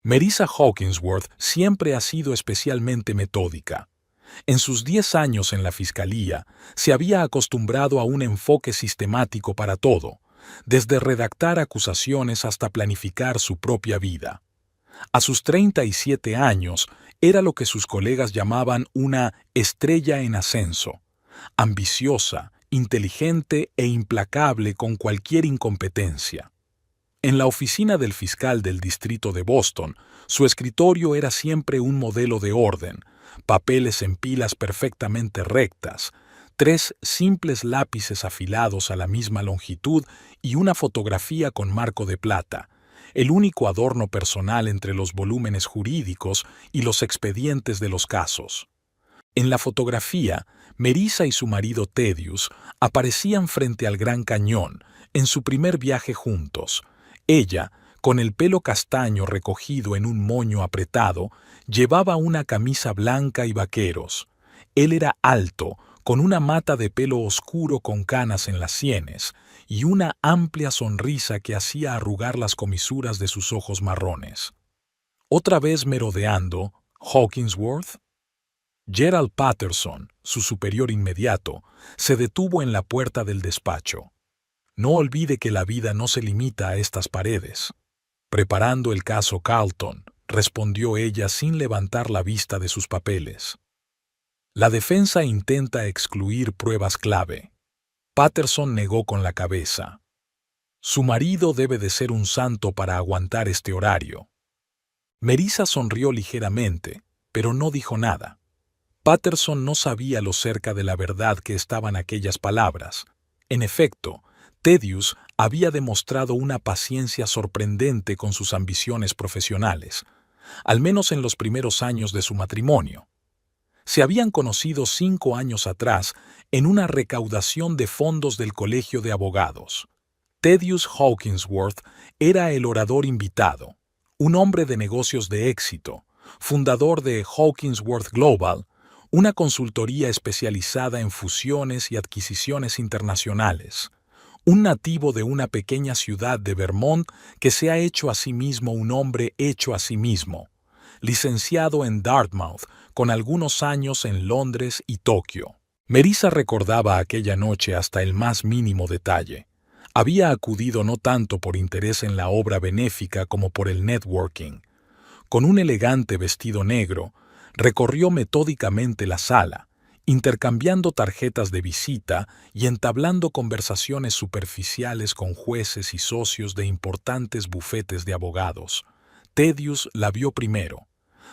Melissa Hawkinsworth siempre ha sido especialmente metódica. En sus 10 años en la fiscalía, se había acostumbrado a un enfoque sistemático para todo, desde redactar acusaciones hasta planificar su propia vida. A sus 37 años, era lo que sus colegas llamaban una estrella en ascenso, ambiciosa, inteligente e implacable con cualquier incompetencia. En la oficina del fiscal del distrito de Boston, su escritorio era siempre un modelo de orden, papeles en pilas perfectamente rectas, 3 simples lápices afilados a la misma longitud y una fotografía con marco de plata, el único adorno personal entre los volúmenes jurídicos y los expedientes de los casos. En la fotografía, Melissa y su marido Thaddeus aparecían frente al Gran Cañón, en su primer viaje juntos. Ella, con el pelo castaño recogido en un moño apretado, llevaba una camisa blanca y vaqueros. Él era alto, con una mata de pelo oscuro con canas en las sienes y una amplia sonrisa que hacía arrugar las comisuras de sus ojos marrones. Otra vez merodeando, Hawkinsworth. Gerald Patterson, su superior inmediato, se detuvo en la puerta del despacho. No olvide que la vida no se limita a estas paredes. Preparando el caso Carlton, respondió ella sin levantar la vista de sus papeles. La defensa intenta excluir pruebas clave. Patterson negó con la cabeza. Su marido debe de ser un santo para aguantar este horario. Melissa sonrió ligeramente, pero no dijo nada. Patterson no sabía lo cerca de la verdad que estaban aquellas palabras. En efecto, Thaddeus había demostrado una paciencia sorprendente con sus ambiciones profesionales, al menos en los primeros años de su matrimonio. Se habían conocido 5 años atrás en una recaudación de fondos del Colegio de Abogados. Thaddeus Hawkinsworth era el orador invitado, un hombre de negocios de éxito, fundador de Hawkinsworth Global, una consultoría especializada en fusiones y adquisiciones internacionales. Un nativo de una pequeña ciudad de Vermont que se ha hecho a sí mismo un hombre hecho a sí mismo, licenciado en Dartmouth, con algunos años en Londres y Tokio. Melissa recordaba aquella noche hasta el más mínimo detalle. Había acudido no tanto por interés en la obra benéfica como por el networking. Con un elegante vestido negro, recorrió metódicamente la sala, intercambiando tarjetas de visita y entablando conversaciones superficiales con jueces y socios de importantes bufetes de abogados. Thaddeus la vio primero.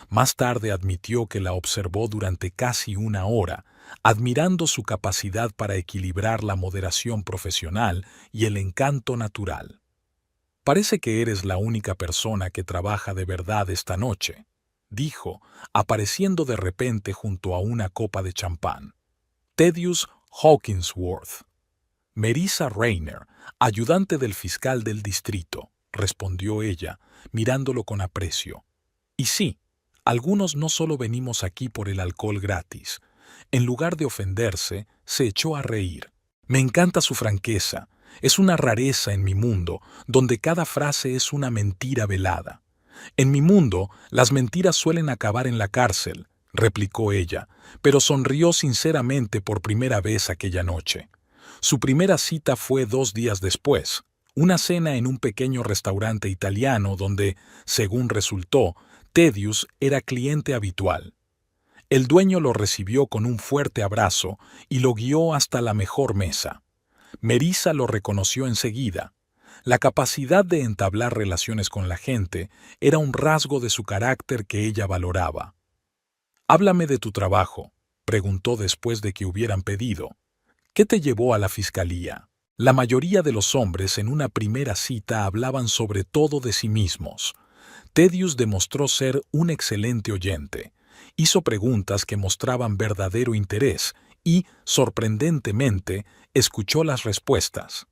Más tarde admitió que la observó durante casi 1 hora, admirando su capacidad para equilibrar la moderación profesional y el encanto natural. «Parece que eres la única persona que trabaja de verdad esta noche», dijo, apareciendo de repente junto a una copa de champán. Thaddeus Hawkinsworth. Melissa Rayner, ayudante del fiscal del distrito, respondió ella, mirándolo con aprecio. Y sí, algunos no solo venimos aquí por el alcohol gratis. En lugar de ofenderse, se echó a reír. Me encanta su franqueza. Es una rareza en mi mundo, donde cada frase es una mentira velada. En mi mundo, las mentiras suelen acabar en la cárcel, replicó ella, pero sonrió sinceramente por primera vez aquella noche. Su primera cita fue 2 días después, una cena en un pequeño restaurante italiano donde, según resultó, Thaddeus era cliente habitual. El dueño lo recibió con un fuerte abrazo y lo guió hasta la mejor mesa. Melissa lo reconoció enseguida. La capacidad de entablar relaciones con la gente era un rasgo de su carácter que ella valoraba. «Háblame de tu trabajo», preguntó después de que hubieran pedido. «¿Qué te llevó a la fiscalía?» La mayoría de los hombres en una primera cita hablaban sobre todo de sí mismos. Thaddeus demostró ser un excelente oyente. Hizo preguntas que mostraban verdadero interés y, sorprendentemente, escuchó las respuestas.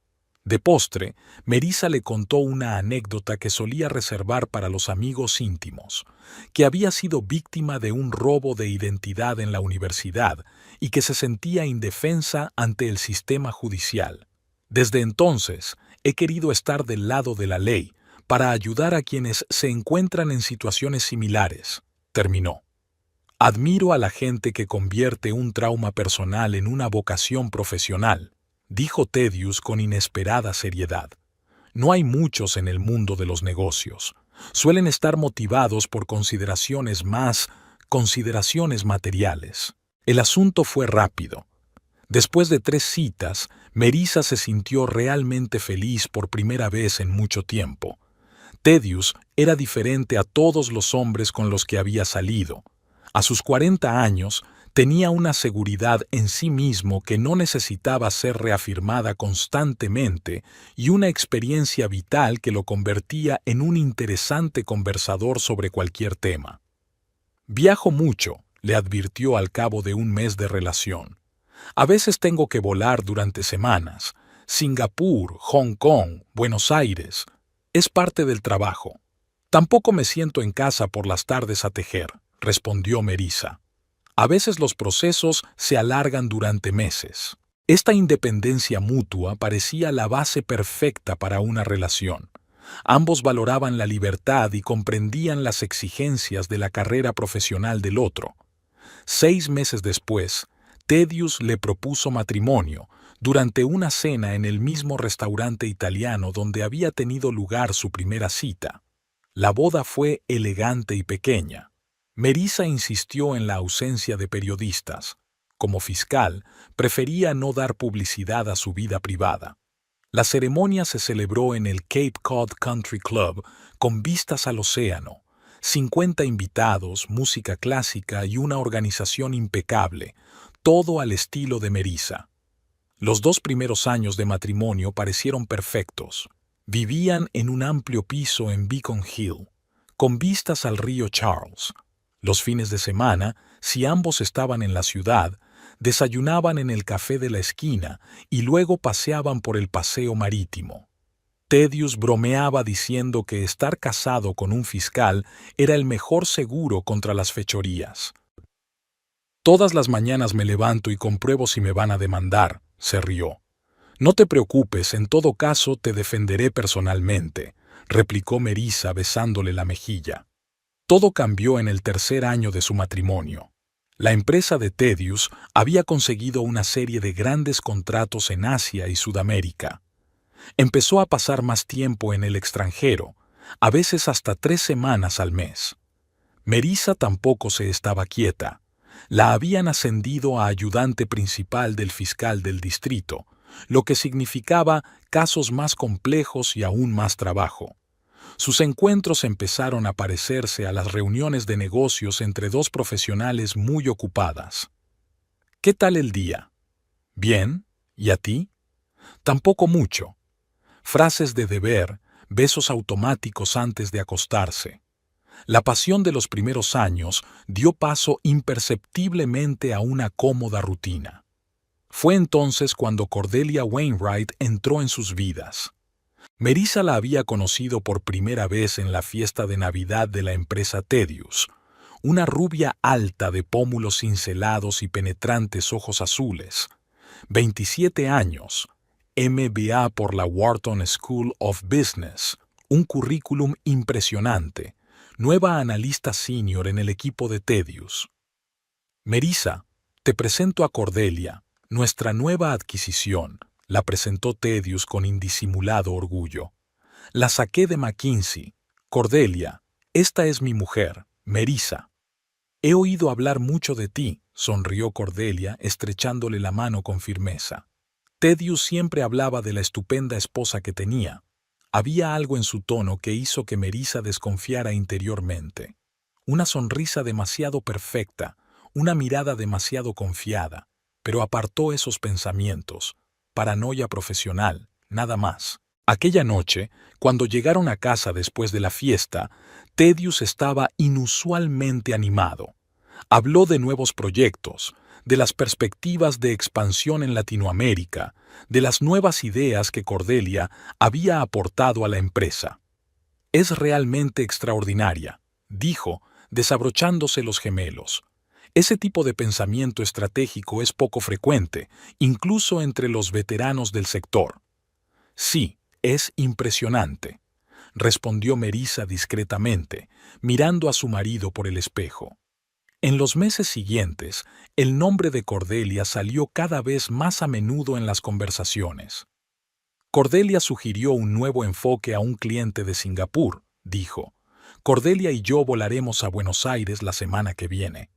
De postre, Melissa le contó una anécdota que solía reservar para los amigos íntimos, que había sido víctima de un robo de identidad en la universidad y que se sentía indefensa ante el sistema judicial. Desde entonces, he querido estar del lado de la ley, para ayudar a quienes se encuentran en situaciones similares, terminó. Admiro a la gente que convierte un trauma personal en una vocación profesional, dijo Tedious con inesperada seriedad. No hay muchos en el mundo de los negocios. Suelen estar motivados por consideraciones materiales. El asunto fue rápido. Después de 3 citas, Melissa se sintió realmente feliz por primera vez en mucho tiempo. Tedious era diferente a todos los hombres con los que había salido. A sus 40 años, tenía una seguridad en sí mismo que no necesitaba ser reafirmada constantemente y una experiencia vital que lo convertía en un interesante conversador sobre cualquier tema. Viajo mucho, le advirtió al cabo de un mes de relación. A veces tengo que volar durante semanas. Singapur, Hong Kong, Buenos Aires. Es parte del trabajo. Tampoco me siento en casa por las tardes a tejer, respondió Melissa. A veces los procesos se alargan durante meses. Esta independencia mutua parecía la base perfecta para una relación. Ambos valoraban la libertad y comprendían las exigencias de la carrera profesional del otro. 6 meses después, Tedious le propuso matrimonio durante una cena en el mismo restaurante italiano donde había tenido lugar su primera cita. La boda fue elegante y pequeña. Melissa insistió en la ausencia de periodistas. Como fiscal, prefería no dar publicidad a su vida privada. La ceremonia se celebró en el Cape Cod Country Club con vistas al océano. 50 invitados, música clásica y una organización impecable, todo al estilo de Melissa. Los 2 primeros años de matrimonio parecieron perfectos. Vivían en un amplio piso en Beacon Hill, con vistas al río Charles. Los fines de semana, si ambos estaban en la ciudad, desayunaban en el café de la esquina y luego paseaban por el paseo marítimo. Tedious bromeaba diciendo que estar casado con un fiscal era el mejor seguro contra las fechorías. Todas las mañanas me levanto y compruebo si me van a demandar, se rió. No te preocupes, en todo caso te defenderé personalmente, replicó Melissa besándole la mejilla. Todo cambió en el 3er año de su matrimonio. La empresa de Tedious había conseguido una serie de grandes contratos en Asia y Sudamérica. Empezó a pasar más tiempo en el extranjero, a veces hasta 3 semanas al mes. Melissa tampoco se estaba quieta. La habían ascendido a ayudante principal del fiscal del distrito, lo que significaba casos más complejos y aún más trabajo. Sus encuentros empezaron a parecerse a las reuniones de negocios entre 2 profesionales muy ocupadas. ¿Qué tal el día? Bien, ¿y a ti? Tampoco mucho. Frases de deber, besos automáticos antes de acostarse. La pasión de los primeros años dio paso imperceptiblemente a una cómoda rutina. Fue entonces cuando Cordelia Wainwright entró en sus vidas. Melissa la había conocido por primera vez en la fiesta de Navidad de la empresa Tedious, una rubia alta de pómulos cincelados y penetrantes ojos azules, 27 años, MBA por la Wharton School of Business, un currículum impresionante, nueva analista senior en el equipo de Tedious. Melissa, te presento a Cordelia, nuestra nueva adquisición, la presentó Tedious con indisimulado orgullo. La saqué de McKinsey. Cordelia, esta es mi mujer, Melissa. He oído hablar mucho de ti, sonrió Cordelia, estrechándole la mano con firmeza. Tedious siempre hablaba de la estupenda esposa que tenía. Había algo en su tono que hizo que Melissa desconfiara interiormente. Una sonrisa demasiado perfecta, una mirada demasiado confiada, pero apartó esos pensamientos. Paranoia profesional, nada más. Aquella noche, cuando llegaron a casa después de la fiesta, Tedious estaba inusualmente animado. Habló de nuevos proyectos, de las perspectivas de expansión en Latinoamérica, de las nuevas ideas que Cordelia había aportado a la empresa. Es realmente extraordinaria, dijo, desabrochándose los gemelos. Ese tipo de pensamiento estratégico es poco frecuente, incluso entre los veteranos del sector. Sí, es impresionante. respondió Melissa discretamente, mirando a su marido por el espejo. En los meses siguientes, el nombre de Cordelia salió cada vez más a menudo en las conversaciones. Cordelia sugirió un nuevo enfoque a un cliente de Singapur, dijo. Cordelia y yo volaremos a Buenos Aires la semana que viene.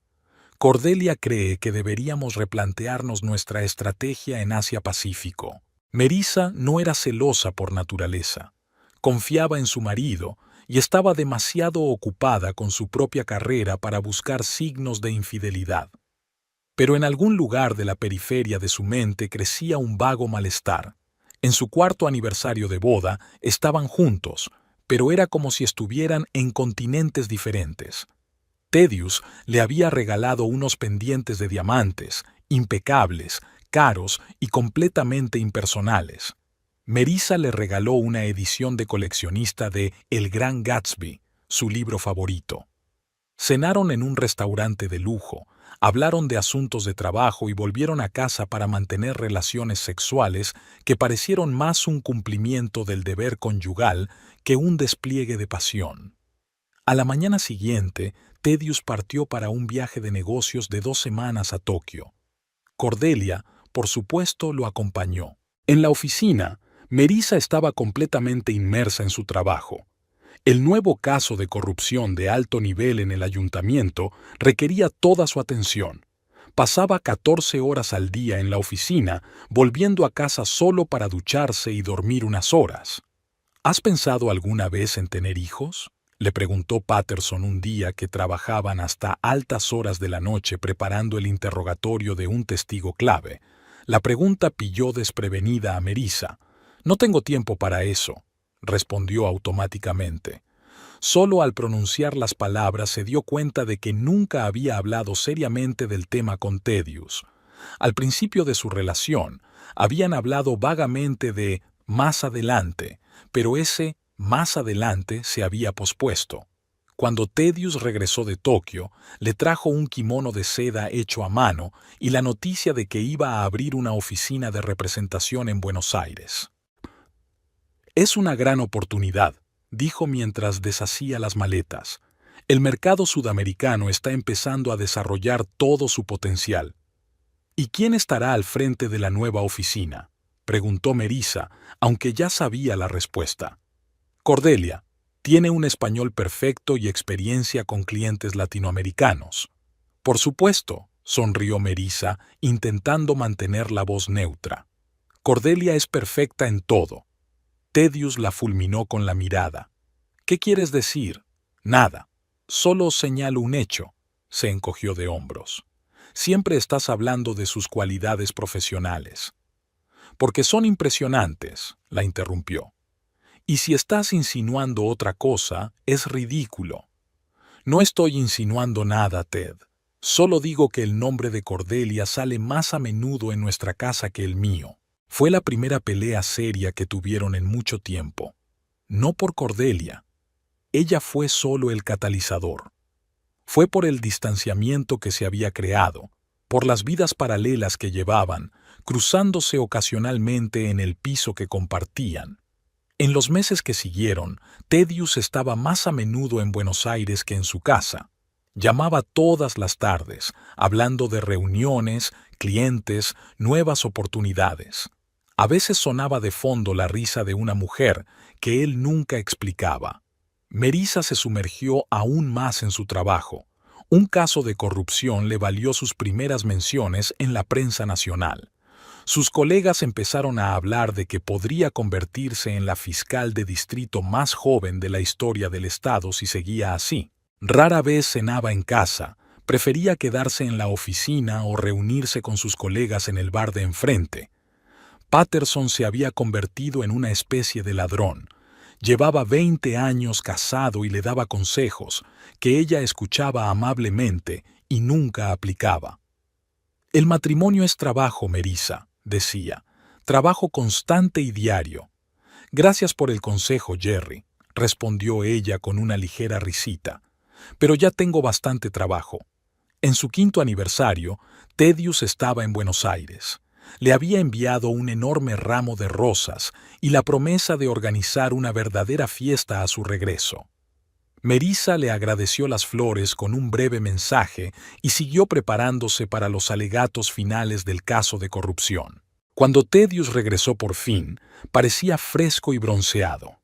Cordelia cree que deberíamos replantearnos nuestra estrategia en Asia-Pacífico. Melissa no era celosa por naturaleza. Confiaba en su marido y estaba demasiado ocupada con su propia carrera para buscar signos de infidelidad. Pero en algún lugar de la periferia de su mente crecía un vago malestar. En su cuarto aniversario de boda estaban juntos, pero era como si estuvieran en continentes diferentes. Thaddeus le había regalado unos pendientes de diamantes, impecables, caros y completamente impersonales. Melissa le regaló una edición de coleccionista de El Gran Gatsby, su libro favorito. Cenaron en un restaurante de lujo, hablaron de asuntos de trabajo y volvieron a casa para mantener relaciones sexuales que parecieron más un cumplimiento del deber conyugal que un despliegue de pasión. A la mañana siguiente, Thaddeus partió para un viaje de negocios de 2 semanas a Tokio. Cordelia, por supuesto, lo acompañó. En la oficina, Melissa estaba completamente inmersa en su trabajo. El nuevo caso de corrupción de alto nivel en el ayuntamiento requería toda su atención. Pasaba 14 horas al día en la oficina, volviendo a casa solo para ducharse y dormir unas horas. ¿Has pensado alguna vez en tener hijos?, le preguntó Patterson un día que trabajaban hasta altas horas de la noche preparando el interrogatorio de un testigo clave. La pregunta pilló desprevenida a Melissa. «No tengo tiempo para eso», respondió automáticamente. Solo al pronunciar las palabras se dio cuenta de que nunca había hablado seriamente del tema con Thaddeus. Al principio de su relación, habían hablado vagamente de «más adelante», pero ese «más adelante» se había pospuesto. Cuando Thaddeus regresó de Tokio, le trajo un kimono de seda hecho a mano y la noticia de que iba a abrir una oficina de representación en Buenos Aires. «Es una gran oportunidad», dijo mientras deshacía las maletas. «El mercado sudamericano está empezando a desarrollar todo su potencial». «¿Y quién estará al frente de la nueva oficina?», preguntó Melissa, aunque ya sabía la respuesta. «Cordelia. Tiene un español perfecto y experiencia con clientes latinoamericanos». «Por supuesto», sonrió Melissa, intentando mantener la voz neutra. «Cordelia es perfecta en todo». Thaddeus la fulminó con la mirada. «¿Qué quieres decir?» «Nada. Solo señalo un hecho», se encogió de hombros. «Siempre estás hablando de sus cualidades profesionales». «Porque son impresionantes», la interrumpió. «Y si estás insinuando otra cosa, es ridículo». «No estoy insinuando nada, Ted. Solo digo que el nombre de Cordelia sale más a menudo en nuestra casa que el mío. Fue la primera pelea seria que tuvieron en mucho tiempo. No por Cordelia. Ella fue solo el catalizador. Fue por el distanciamiento que se había creado, por las vidas paralelas que llevaban, cruzándose ocasionalmente en el piso que compartían. En los meses que siguieron, Thaddeus estaba más a menudo en Buenos Aires que en su casa. Llamaba todas las tardes, hablando de reuniones, clientes, nuevas oportunidades. A veces sonaba de fondo la risa de una mujer que él nunca explicaba. Melissa se sumergió aún más en su trabajo. Un caso de corrupción le valió sus primeras menciones en la prensa nacional. Sus colegas empezaron a hablar de que podría convertirse en la fiscal de distrito más joven de la historia del estado si seguía así. Rara vez cenaba en casa, prefería quedarse en la oficina o reunirse con sus colegas en el bar de enfrente. Patterson se había convertido en una especie de ladrón. Llevaba 20 años casado y le daba consejos, que ella escuchaba amablemente y nunca aplicaba. «El matrimonio es trabajo, Melissa», decía, «trabajo constante y diario». «Gracias por el consejo, Jerry», respondió ella con una ligera risita. «Pero ya tengo bastante trabajo». En su 5º aniversario, Thaddeus estaba en Buenos Aires. Le había enviado un enorme ramo de rosas y la promesa de organizar una verdadera fiesta a su regreso. Melissa le agradeció las flores con un breve mensaje y siguió preparándose para los alegatos finales del caso de corrupción. Cuando Thaddeus regresó por fin, parecía fresco y bronceado.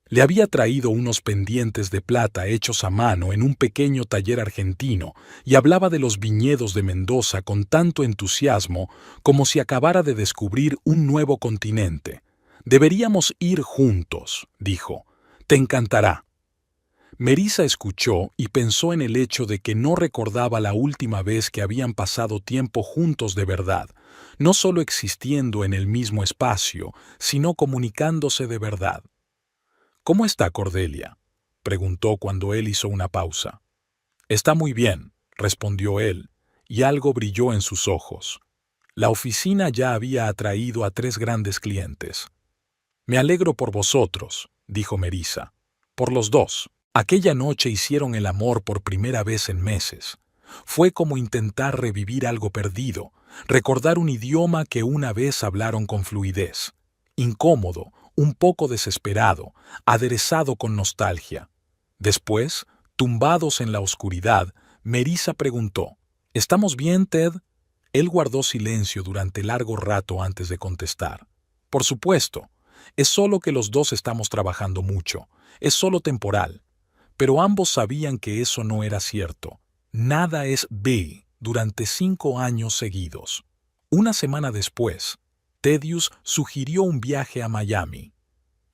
Le había traído unos pendientes de plata hechos a mano en un pequeño taller argentino y hablaba de los viñedos de Mendoza con tanto entusiasmo como si acabara de descubrir un nuevo continente. «Deberíamos ir juntos», dijo. «Te encantará». Melissa escuchó y pensó en el hecho de que no recordaba la última vez que habían pasado tiempo juntos de verdad, no solo existiendo en el mismo espacio, sino comunicándose de verdad. «¿Cómo está Cordelia?», preguntó cuando él hizo una pausa. «Está muy bien», respondió él, y algo brilló en sus ojos. La oficina ya había atraído a 3 grandes clientes. «Me alegro por vosotros», dijo Melissa. «Por los dos». Aquella noche hicieron el amor por primera vez en meses. Fue como intentar revivir algo perdido, recordar un idioma que una vez hablaron con fluidez. Incómodo, un poco desesperado, aderezado con nostalgia. Después, tumbados en la oscuridad, Melissa preguntó: «¿Estamos bien, Ted?». Él guardó silencio durante largo rato antes de contestar. «Por supuesto. Es solo que los dos estamos trabajando mucho. Es solo temporal». Pero ambos sabían que eso no era cierto. Nada es B durante 5 años seguidos. Una semana después, Thaddeus sugirió un viaje a Miami.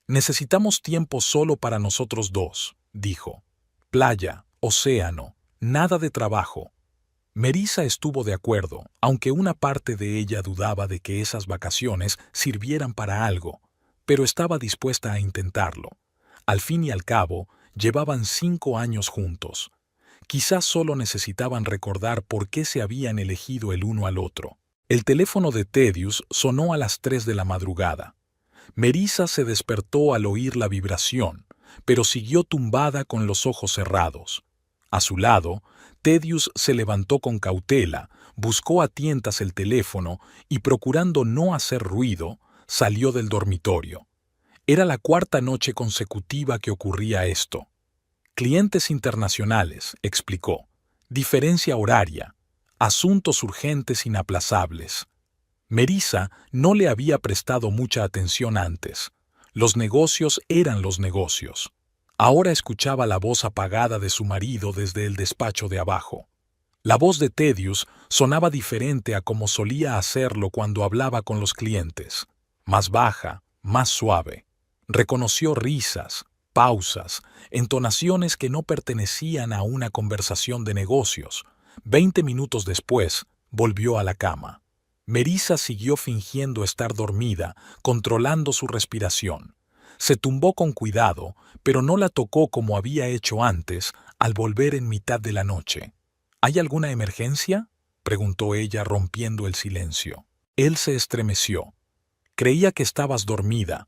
«Necesitamos tiempo solo para nosotros dos», dijo. «Playa, océano, nada de trabajo». Melissa estuvo de acuerdo, aunque una parte de ella dudaba de que esas vacaciones sirvieran para algo, pero estaba dispuesta a intentarlo. Al fin y al cabo, llevaban 5 años juntos. Quizás solo necesitaban recordar por qué se habían elegido el uno al otro. El teléfono de Thaddeus sonó a las 3 de la madrugada. Melissa se despertó al oír la vibración, pero siguió tumbada con los ojos cerrados. A su lado, Thaddeus se levantó con cautela, buscó a tientas el teléfono y, procurando no hacer ruido, salió del dormitorio. Era la 4ª noche consecutiva que ocurría esto. «Clientes internacionales», explicó. «Diferencia horaria. Asuntos urgentes inaplazables». Melissa no le había prestado mucha atención antes. Los negocios eran los negocios. Ahora escuchaba la voz apagada de su marido desde el despacho de abajo. La voz de Thaddeus sonaba diferente a como solía hacerlo cuando hablaba con los clientes. Más baja, más suave. Reconoció risas, pausas, entonaciones que no pertenecían a una conversación de negocios. 20 minutos después, volvió a la cama. Melissa siguió fingiendo estar dormida, controlando su respiración. Se tumbó con cuidado, pero no la tocó como había hecho antes, al volver en mitad de la noche. «¿Hay alguna emergencia?», preguntó ella, rompiendo el silencio. Él se estremeció. «Creía que estabas dormida.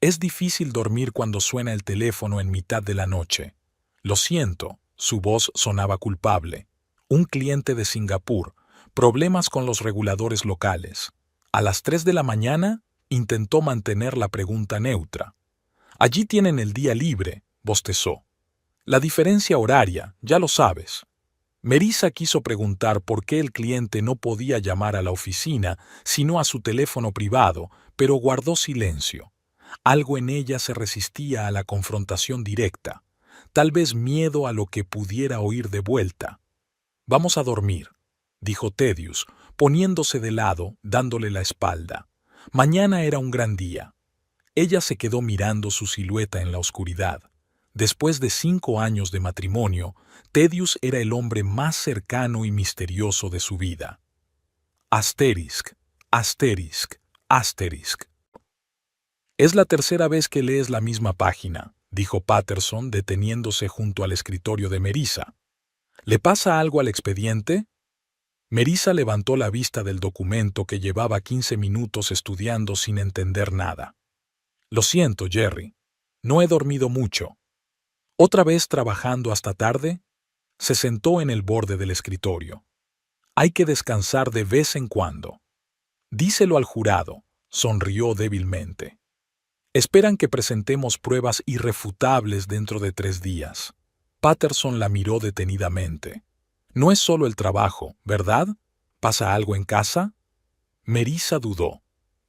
Es difícil dormir cuando suena el teléfono en mitad de la noche». «Lo siento», su voz sonaba culpable. «Un cliente de Singapur, problemas con los reguladores locales». A las 3 de la mañana intentó mantener la pregunta neutra. «Allí tienen el día libre», bostezó. «La diferencia horaria, ya lo sabes». Melissa quiso preguntar por qué el cliente no podía llamar a la oficina, sino a su teléfono privado, pero guardó silencio. Algo en ella se resistía a la confrontación directa, tal vez miedo a lo que pudiera oír de vuelta. «Vamos a dormir», dijo Thaddeus, poniéndose de lado, dándole la espalda. Mañana era un gran día. Ella se quedó mirando su silueta en la oscuridad. Después de 5 años de matrimonio, Thaddeus era el hombre más cercano y misterioso de su vida. Asterisk, asterisk, asterisk. «Es la 3ª vez que lees la misma página», dijo Patterson, deteniéndose junto al escritorio de Melissa. «¿Le pasa algo al expediente?». Melissa levantó la vista del documento que llevaba 15 minutos estudiando sin entender nada. «Lo siento, Jerry. No he dormido mucho». «¿Otra vez trabajando hasta tarde?». Se sentó en el borde del escritorio. «Hay que descansar de vez en cuando». Díselo al jurado, sonrió débilmente. Esperan que presentemos pruebas irrefutables dentro de 3 días. Patterson la miró detenidamente. No es solo el trabajo, ¿verdad? ¿Pasa algo en casa? Melissa dudó.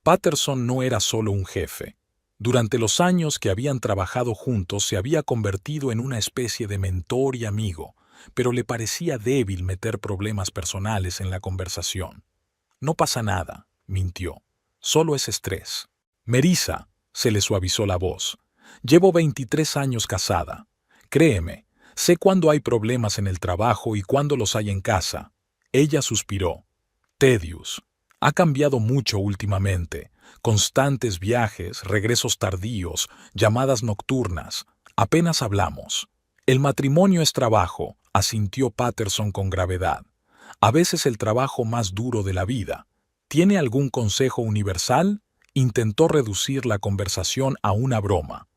Patterson no era solo un jefe. Durante los años que habían trabajado juntos se había convertido en una especie de mentor y amigo, pero le parecía débil meter problemas personales en la conversación. No pasa nada, mintió. Solo es estrés. Melissa, se le suavizó la voz. Llevo 23 años casada. Créeme, sé cuándo hay problemas en el trabajo y cuándo los hay en casa. Ella suspiró. Tedious. Ha cambiado mucho últimamente. Constantes viajes, regresos tardíos, llamadas nocturnas. Apenas hablamos. El matrimonio es trabajo, asintió Patterson con gravedad. A veces el trabajo más duro de la vida. ¿Tiene algún consejo universal? Intentó reducir la conversación a una broma.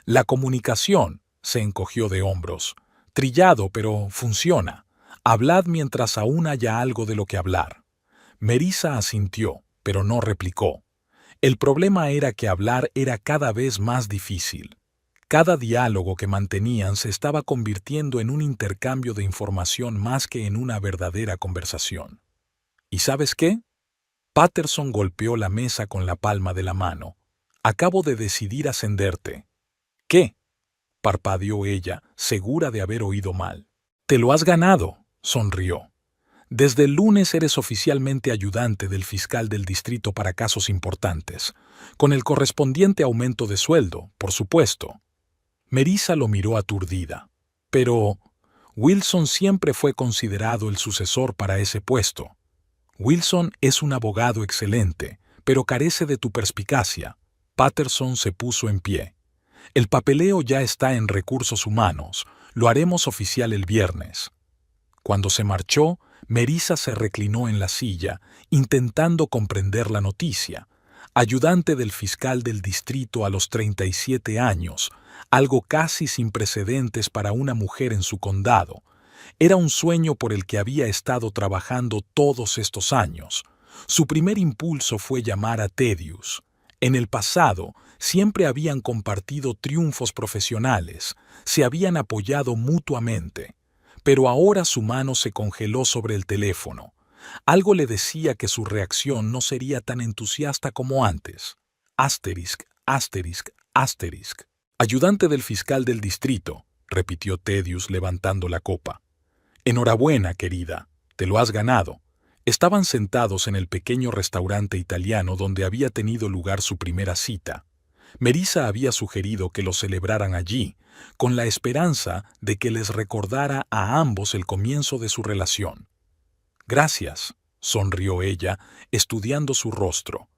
La comunicación, se encogió de hombros. Trillado, pero funciona. Hablad mientras aún haya algo de lo que hablar. Melissa asintió, pero no replicó. El problema era que hablar era cada vez más difícil. Cada diálogo que mantenían se estaba convirtiendo en un intercambio de información más que en una verdadera conversación. ¿Y sabes qué? Patterson golpeó la mesa con la palma de la mano. Acabo de decidir ascenderte. ¿Qué? Parpadeó ella, segura de haber oído mal. Te lo has ganado, sonrió. Desde el lunes eres oficialmente ayudante del fiscal del distrito para casos importantes, con el correspondiente aumento de sueldo, por supuesto. Melissa lo miró aturdida. Pero Wilson siempre fue considerado el sucesor para ese puesto. Wilson es un abogado excelente, pero carece de tu perspicacia. Patterson se puso en pie. El papeleo ya está en recursos humanos. Lo haremos oficial el viernes. Cuando se marchó, Melissa se reclinó en la silla, intentando comprender la noticia. Ayudante del fiscal del distrito a los 37 años, algo casi sin precedentes para una mujer en su condado. Era un sueño por el que había estado trabajando todos estos años. Su primer impulso fue llamar a Tedious. En el pasado, siempre habían compartido triunfos profesionales, se habían apoyado mutuamente. Pero ahora su mano se congeló sobre el teléfono. Algo le decía que su reacción no sería tan entusiasta como antes. Asterisc, asterisc, asterisc. Ayudante del fiscal del distrito, repitió Tedious levantando la copa. Enhorabuena, querida, te lo has ganado. Estaban sentados en el pequeño restaurante italiano donde había tenido lugar su primera cita. Melissa había sugerido que lo celebraran allí, con la esperanza de que les recordara a ambos el comienzo de su relación. Gracias, sonrió ella, estudiando su rostro.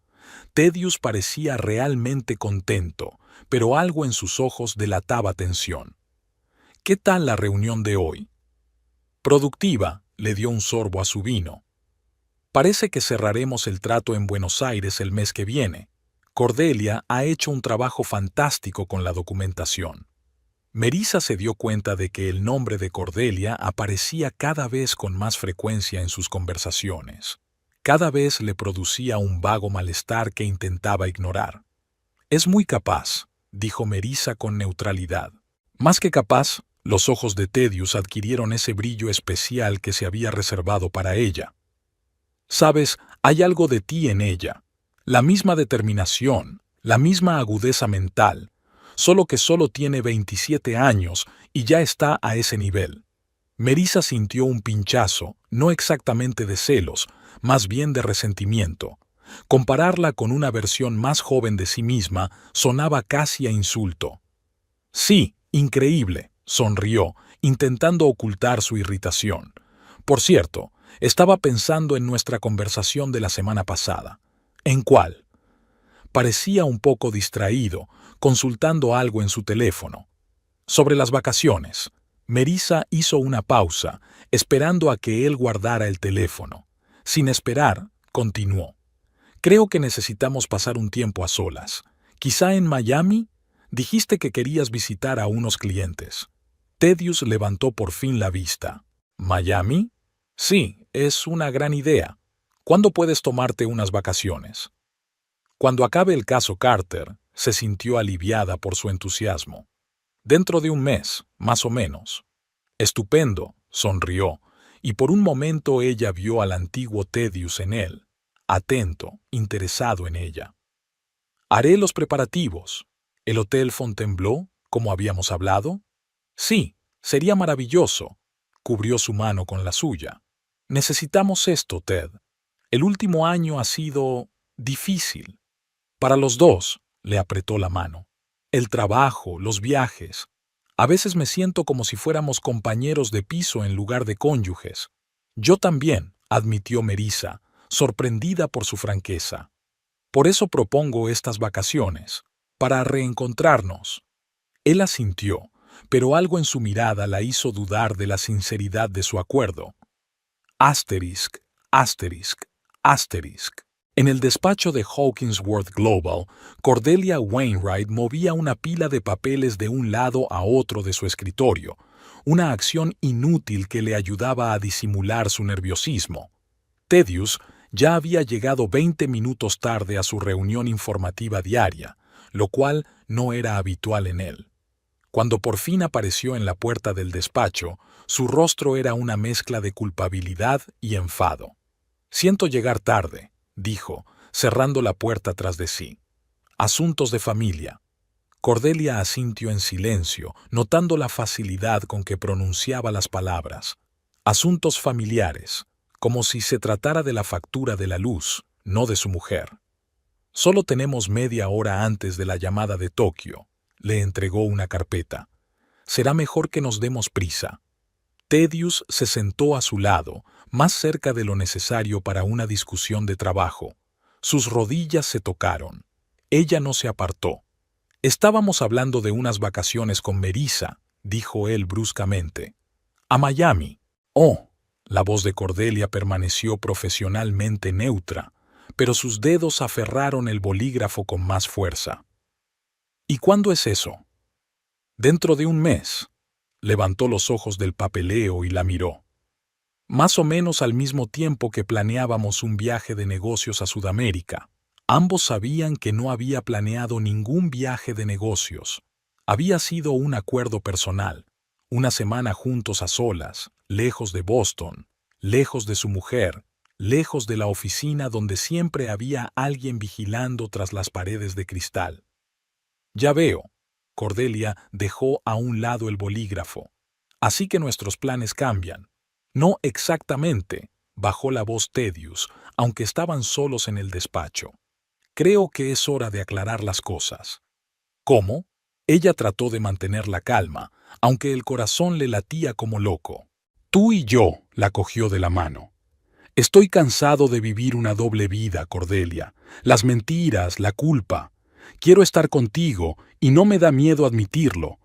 Tedious parecía realmente contento, pero algo en sus ojos delataba tensión. ¿Qué tal la reunión de hoy? Productiva, le dio un sorbo a su vino. Parece que cerraremos el trato en Buenos Aires el mes que viene. Cordelia ha hecho un trabajo fantástico con la documentación. Melissa se dio cuenta de que el nombre de Cordelia aparecía cada vez con más frecuencia en sus conversaciones. Cada vez le producía un vago malestar que intentaba ignorar. Es muy capaz, dijo Melissa con neutralidad. Más que capaz, los ojos de Tedious adquirieron ese brillo especial que se había reservado para ella. Sabes, hay algo de ti en ella. La misma determinación, la misma agudeza mental, solo que solo tiene 27 años y ya está a ese nivel. Melissa sintió un pinchazo, no exactamente de celos, más bien de resentimiento. Compararla con una versión más joven de sí misma sonaba casi a insulto. Sí, increíble, sonrió, intentando ocultar su irritación. Por cierto, estaba pensando en nuestra conversación de la semana pasada. ¿En cuál? Parecía un poco distraído, consultando algo en su teléfono. Sobre las vacaciones. Melissa hizo una pausa, esperando a que él guardara el teléfono. Sin esperar, continuó. Creo que necesitamos pasar un tiempo a solas. ¿Quizá en Miami? Dijiste que querías visitar a unos clientes. Tedious levantó por fin la vista. ¿Miami? Sí, es una gran idea. ¿Cuándo puedes tomarte unas vacaciones? Cuando acabe el caso Carter, se sintió aliviada por su entusiasmo. Dentro de un mes, más o menos. Estupendo, sonrió, y por un momento ella vio al antiguo Thaddeus en él, atento, interesado en ella. Haré los preparativos. ¿El Hotel Fontainebleau, como habíamos hablado? Sí, sería maravilloso. Cubrió su mano con la suya. Necesitamos esto, Ted. El último año ha sido difícil. Para los dos, le apretó la mano. El trabajo, los viajes. A veces me siento como si fuéramos compañeros de piso en lugar de cónyuges. Yo también, admitió Melissa, sorprendida por su franqueza. Por eso propongo estas vacaciones, para reencontrarnos. Él asintió, pero algo en su mirada la hizo dudar de la sinceridad de su acuerdo. Asterisk, asterisk, asterisk. En el despacho de Hawkinsworth Global, Cordelia Wainwright movía una pila de papeles de un lado a otro de su escritorio, una acción inútil que le ayudaba a disimular su nerviosismo. Thaddeus ya había llegado 20 minutos tarde a su reunión informativa diaria, lo cual no era habitual en él. Cuando por fin apareció en la puerta del despacho, su rostro era una mezcla de culpabilidad y enfado. «Siento llegar tarde», dijo, cerrando la puerta tras de sí. «Asuntos de familia». Cordelia asintió en silencio, notando la facilidad con que pronunciaba las palabras. «Asuntos familiares», como si se tratara de la factura de la luz, no de su mujer. «Solo tenemos media hora antes de la llamada de Tokio», le entregó una carpeta. «Será mejor que nos demos prisa». Thaddeus se sentó a su lado, más cerca de lo necesario para una discusión de trabajo. Sus rodillas se tocaron. Ella no se apartó. «Estábamos hablando de unas vacaciones con Melissa», dijo él bruscamente. «A Miami». «Oh». La voz de Cordelia permaneció profesionalmente neutra, pero sus dedos aferraron el bolígrafo con más fuerza. «¿Y cuándo es eso?» «Dentro de un mes». Levantó los ojos del papeleo y la miró. «Más o menos al mismo tiempo que planeábamos un viaje de negocios a Sudamérica». Ambos sabían que no había planeado ningún viaje de negocios. Había sido un acuerdo personal. Una semana juntos a solas, lejos de Boston, lejos de su mujer, lejos de la oficina donde siempre había alguien vigilando tras las paredes de cristal. «Ya veo». Cordelia dejó a un lado el bolígrafo. «Así que nuestros planes cambian». «No exactamente», bajó la voz Thaddeus, aunque estaban solos en el despacho. «Creo que es hora de aclarar las cosas». «¿Cómo?». Ella trató de mantener la calma, aunque el corazón le latía como loco. «Tú y yo», la cogió de la mano. «Estoy cansado de vivir una doble vida, Cordelia. Las mentiras, la culpa. Quiero estar contigo y no me da miedo admitirlo.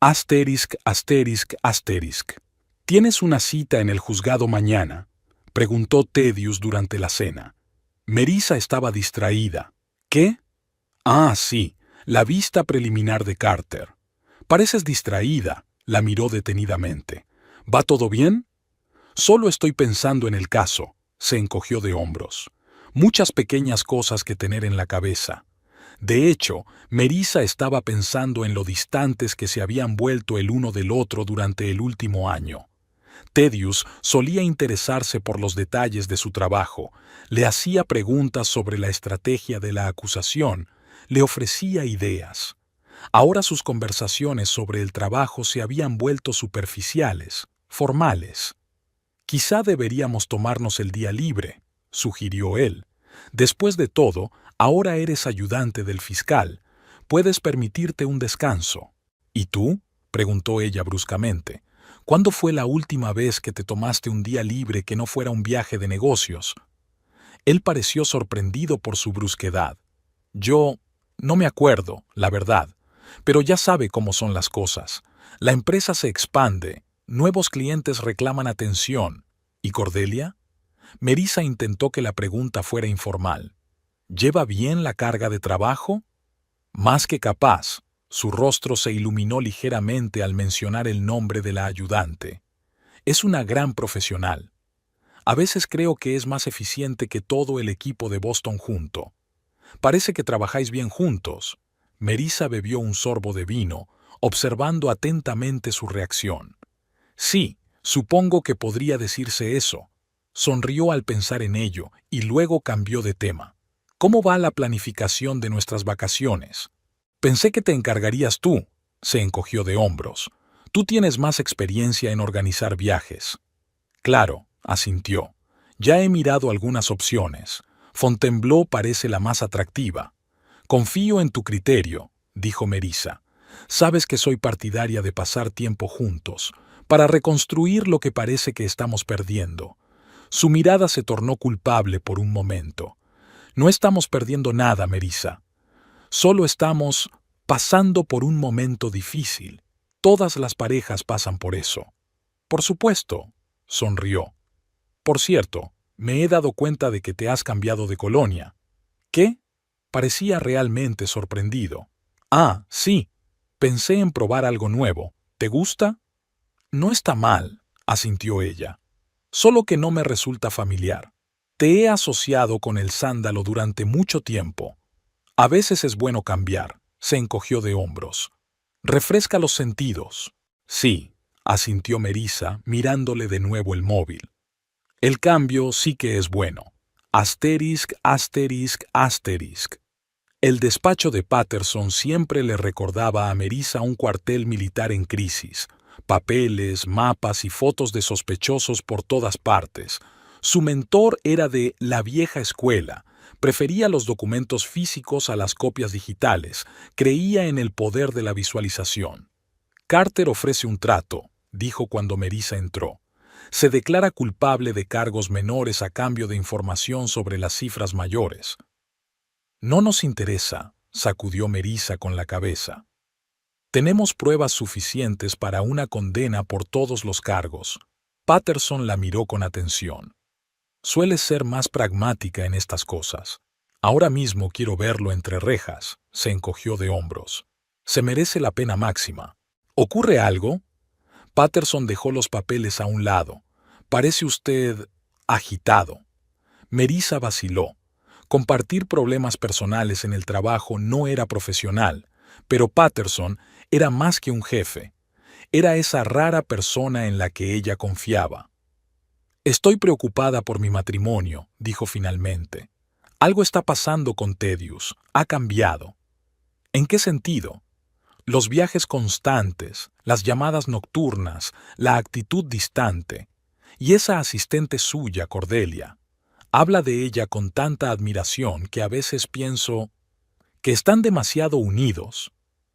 Asterisk, asterisk, asterisk». «¿Tienes una cita en el juzgado mañana?», preguntó Thaddeus durante la cena. Melissa estaba distraída. «¿Qué?». «Ah, sí, la vista preliminar de Carter». «Pareces distraída», la miró detenidamente. «¿Va todo bien?». «Solo estoy pensando en el caso», se encogió de hombros. «Muchas pequeñas cosas que tener en la cabeza». De hecho, Melissa estaba pensando en lo distantes que se habían vuelto el uno del otro durante el último año. Thaddeus solía interesarse por los detalles de su trabajo, le hacía preguntas sobre la estrategia de la acusación, le ofrecía ideas. Ahora sus conversaciones sobre el trabajo se habían vuelto superficiales, formales. «Quizá deberíamos tomarnos el día libre», sugirió él. «Después de todo, ahora eres ayudante del fiscal. Puedes permitirte un descanso». «¿Y tú?», preguntó ella bruscamente. «¿Cuándo fue la última vez que te tomaste un día libre que no fuera un viaje de negocios?». Él pareció sorprendido por su brusquedad. «Yo no me acuerdo, la verdad, pero ya sabe cómo son las cosas. La empresa se expande, nuevos clientes reclaman atención. ¿Y Cordelia?». Melissa intentó que la pregunta fuera informal. «¿Lleva bien la carga de trabajo?». «Más que capaz». Su rostro se iluminó ligeramente al mencionar el nombre de la ayudante. «Es una gran profesional». A veces creo que es más eficiente que todo el equipo de Boston junto. Parece que trabajáis bien juntos. Melissa bebió un sorbo de vino, observando atentamente su reacción. Sí, supongo que podría decirse eso. Sonrió al pensar en ello y luego cambió de tema. ¿Cómo va la planificación de nuestras vacaciones? Pensé que te encargarías tú. Se encogió de hombros. Tú tienes más experiencia en organizar viajes. Claro, asintió. Ya he mirado algunas opciones. Fontainebleau parece la más atractiva. Confío en tu criterio, dijo Melissa. Sabes que soy partidaria de pasar tiempo juntos, para reconstruir lo que parece que estamos perdiendo. Su mirada se tornó culpable por un momento. No estamos perdiendo nada, Melissa. Solo estamos pasando por un momento difícil. Todas las parejas pasan por eso. Por supuesto, sonrió. Por cierto, me he dado cuenta de que te has cambiado de colonia. ¿Qué? Parecía realmente sorprendido. Ah, sí. Pensé en probar algo nuevo. ¿Te gusta? No está mal, asintió ella. Solo que no me resulta familiar. Te he asociado con el sándalo durante mucho tiempo. A veces es bueno cambiar, se encogió de hombros. Refresca los sentidos. Sí, asintió Melissa, mirándole de nuevo el móvil. El cambio sí que es bueno. Asterisk, asterisk, asterisk. El despacho de Patterson siempre le recordaba a Melissa un cuartel militar en crisis. Papeles, mapas y fotos de sospechosos por todas partes. Su mentor era de la vieja escuela. Prefería los documentos físicos a las copias digitales. Creía en el poder de la visualización. Carter ofrece un trato, dijo cuando Melissa entró. Se declara culpable de cargos menores a cambio de información sobre las cifras mayores. No nos interesa, sacudió Melissa con la cabeza. Tenemos pruebas suficientes para una condena por todos los cargos. Patterson la miró con atención. Sueles ser más pragmática en estas cosas. Ahora mismo quiero verlo entre rejas, se encogió de hombros. Se merece la pena máxima. ¿Ocurre algo? Patterson dejó los papeles a un lado. Parece usted agitado. Melissa vaciló. Compartir problemas personales en el trabajo no era profesional, pero Patterson era más que un jefe. Era esa rara persona en la que ella confiaba. Estoy preocupada por mi matrimonio, dijo finalmente. Algo está pasando con Thaddeus. Ha cambiado. ¿En qué sentido? Los viajes constantes, las llamadas nocturnas, la actitud distante. Y esa asistente suya, Cordelia. Habla de ella con tanta admiración que a veces pienso que están demasiado unidos,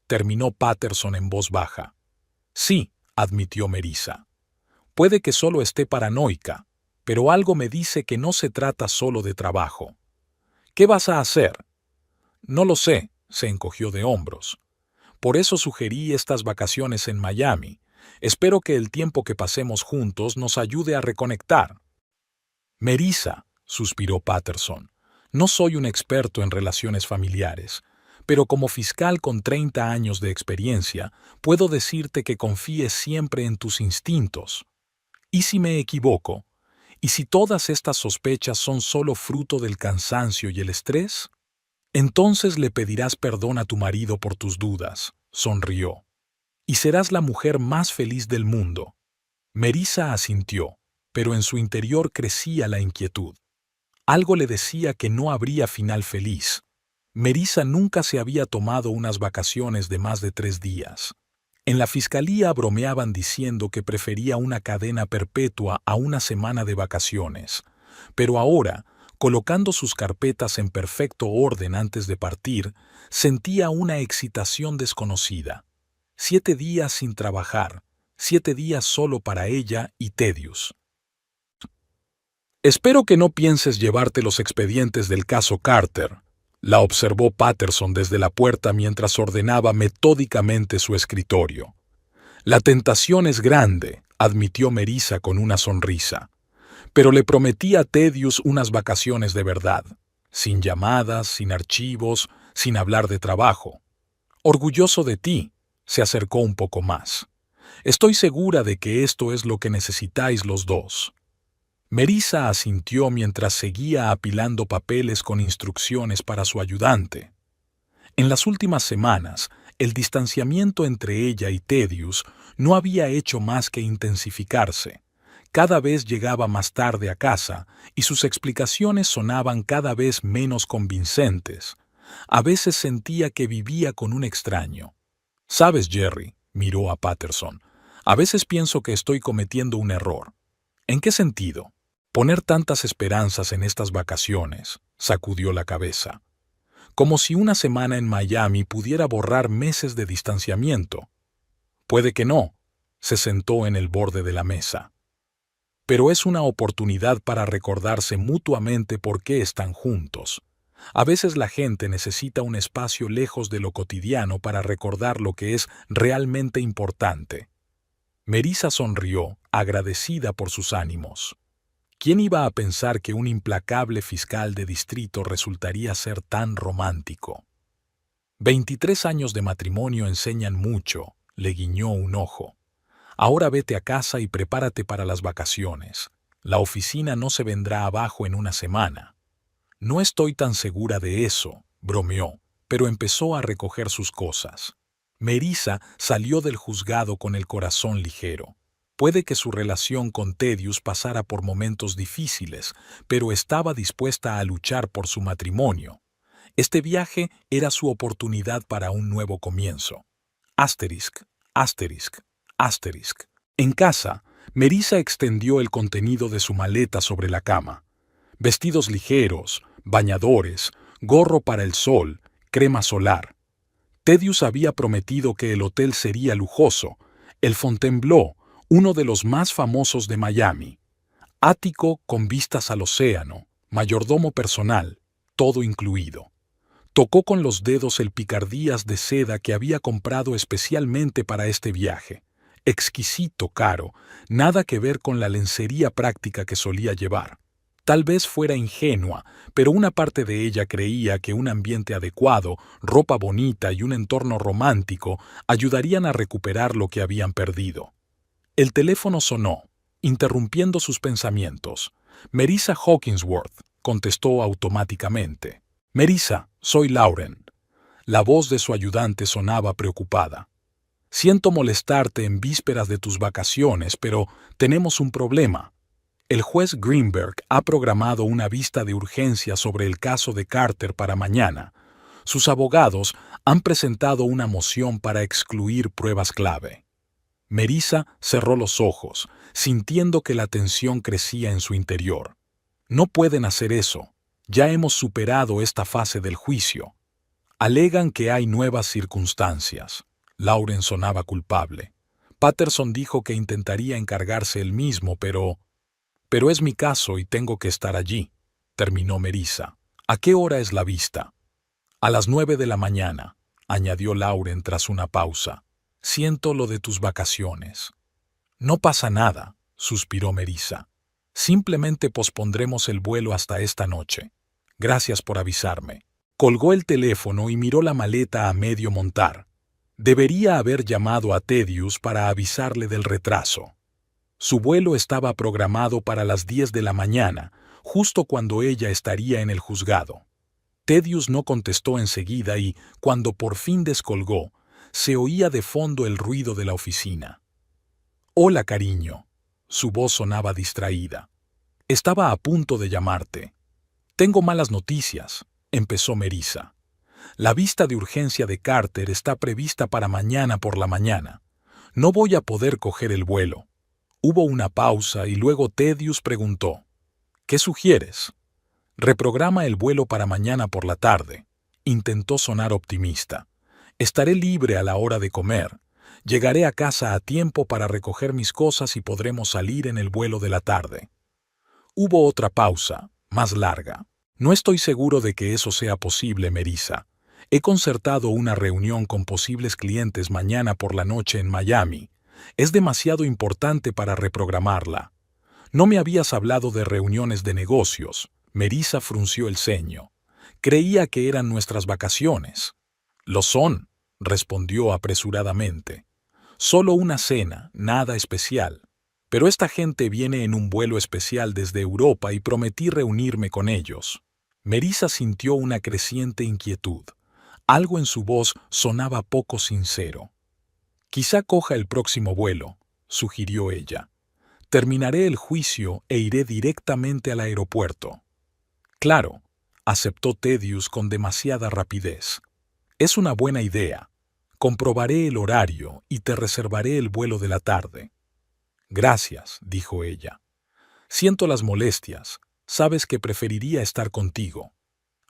terminó Patterson en voz baja. Sí, admitió Melissa. Puede que solo esté paranoica, pero algo me dice que no se trata solo de trabajo. ¿Qué vas a hacer? No lo sé, se encogió de hombros. Por eso sugerí estas vacaciones en Miami. Espero que el tiempo que pasemos juntos nos ayude a reconectar. Melissa, suspiró Patterson, no soy un experto en relaciones familiares, pero como fiscal con 30 años de experiencia, puedo decirte que confíes siempre en tus instintos. ¿Y si me equivoco? ¿Y si todas estas sospechas son solo fruto del cansancio y el estrés? Entonces le pedirás perdón a tu marido por tus dudas, sonrió. Y serás la mujer más feliz del mundo. Melissa asintió, pero en su interior crecía la inquietud. Algo le decía que no habría final feliz. Melissa nunca se había tomado unas vacaciones de más de 3 días. En la fiscalía bromeaban diciendo que prefería una cadena perpetua a una semana de vacaciones. Pero ahora, colocando sus carpetas en perfecto orden antes de partir, sentía una excitación desconocida. 7 días sin trabajar, 7 días solo para ella y Thaddeus. Espero que no pienses llevarte los expedientes del caso Carter, la observó Patterson desde la puerta mientras ordenaba metódicamente su escritorio. La tentación es grande, admitió Melissa con una sonrisa, pero le prometí a Thaddeus unas vacaciones de verdad, sin llamadas, sin archivos, sin hablar de trabajo. Orgulloso de ti, se acercó un poco más. Estoy segura de que esto es lo que necesitáis los dos. Melissa asintió mientras seguía apilando papeles con instrucciones para su ayudante. En las últimas semanas, el distanciamiento entre ella y Thaddeus no había hecho más que intensificarse. Cada vez llegaba más tarde a casa y sus explicaciones sonaban cada vez menos convincentes. A veces sentía que vivía con un extraño. «Sabes, Jerry», miró a Patterson, «a veces pienso que estoy cometiendo un error». «¿En qué sentido?» «Poner tantas esperanzas en estas vacaciones», sacudió la cabeza. «Como si una semana en Miami pudiera borrar meses de distanciamiento». «Puede que no», se sentó en el borde de la mesa. «Pero es una oportunidad para recordarse mutuamente por qué están juntos. A veces la gente necesita un espacio lejos de lo cotidiano para recordar lo que es realmente importante». Melissa sonrió, agradecida por sus ánimos. ¿Quién iba a pensar que un implacable fiscal de distrito resultaría ser tan romántico? 23 años de matrimonio enseñan mucho, le guiñó un ojo. Ahora vete a casa y prepárate para las vacaciones. La oficina no se vendrá abajo en una semana. No estoy tan segura de eso, bromeó, pero empezó a recoger sus cosas. Melissa salió del juzgado con el corazón ligero. Puede que su relación con Thaddeus pasara por momentos difíciles, pero estaba dispuesta a luchar por su matrimonio. Este viaje era su oportunidad para un nuevo comienzo. Asterisk, asterisk, asterisk. En casa, Melissa extendió el contenido de su maleta sobre la cama. Vestidos ligeros, bañadores, gorro para el sol, crema solar. Thaddeus había prometido que el hotel sería lujoso, el Fontainebleau, uno de los más famosos de Miami. Ático con vistas al océano, mayordomo personal, todo incluido. Tocó con los dedos el picardías de seda que había comprado especialmente para este viaje. Exquisito, caro, nada que ver con la lencería práctica que solía llevar. Tal vez fuera ingenua, pero una parte de ella creía que un ambiente adecuado, ropa bonita y un entorno romántico ayudarían a recuperar lo que habían perdido. El teléfono sonó, interrumpiendo sus pensamientos. «Melissa Hawkinsworth», contestó automáticamente. «Melissa, soy Lauren». La voz de su ayudante sonaba preocupada. «Siento molestarte en vísperas de tus vacaciones, pero tenemos un problema. El juez Greenberg ha programado una vista de urgencia sobre el caso de Carter para mañana. Sus abogados han presentado una moción para excluir pruebas clave». Melissa cerró los ojos, sintiendo que la tensión crecía en su interior. «No pueden hacer eso. Ya hemos superado esta fase del juicio. Alegan que hay nuevas circunstancias». Lauren sonaba culpable. Patterson dijo que intentaría encargarse él mismo, pero es mi caso y tengo que estar allí, terminó Melissa. «¿A qué hora es la vista?» «A las 9 de la mañana», añadió Lauren tras una pausa. «Siento lo de tus vacaciones». «No pasa nada», suspiró Melissa. «Simplemente pospondremos el vuelo hasta esta noche. Gracias por avisarme». Colgó el teléfono y miró la maleta a medio montar. Debería haber llamado a Thaddeus para avisarle del retraso. Su vuelo estaba programado para las 10 de la mañana, justo cuando ella estaría en el juzgado. Thaddeus no contestó enseguida y, cuando por fin descolgó, se oía de fondo el ruido de la oficina. «Hola, cariño». Su voz sonaba distraída. «Estaba a punto de llamarte». «Tengo malas noticias», empezó Melissa. «La vista de urgencia de Carter está prevista para mañana por la mañana. No voy a poder coger el vuelo». Hubo una pausa y luego Thaddeus preguntó: «¿Qué sugieres?» «Reprograma el vuelo para mañana por la tarde». Intentó sonar optimista. «Estaré libre a la hora de comer. Llegaré a casa a tiempo para recoger mis cosas y podremos salir en el vuelo de la tarde». Hubo otra pausa, más larga. «No estoy seguro de que eso sea posible, Melissa. He concertado una reunión con posibles clientes mañana por la noche en Miami. Es demasiado importante para reprogramarla». «No me habías hablado de reuniones de negocios». Melissa frunció el ceño. «Creía que eran nuestras vacaciones». «Lo son», respondió apresuradamente. «Solo una cena, nada especial». Pero esta gente viene en un vuelo especial desde Europa y prometí reunirme con ellos. Melissa sintió una creciente inquietud. Algo en su voz sonaba poco sincero. Quizá coja el próximo vuelo, sugirió ella. Terminaré el juicio e iré directamente al aeropuerto. Claro, aceptó Thaddeus con demasiada rapidez. Es una buena idea. Comprobaré el horario y te reservaré el vuelo de la tarde. Gracias, dijo ella. Siento las molestias. Sabes que preferiría estar contigo.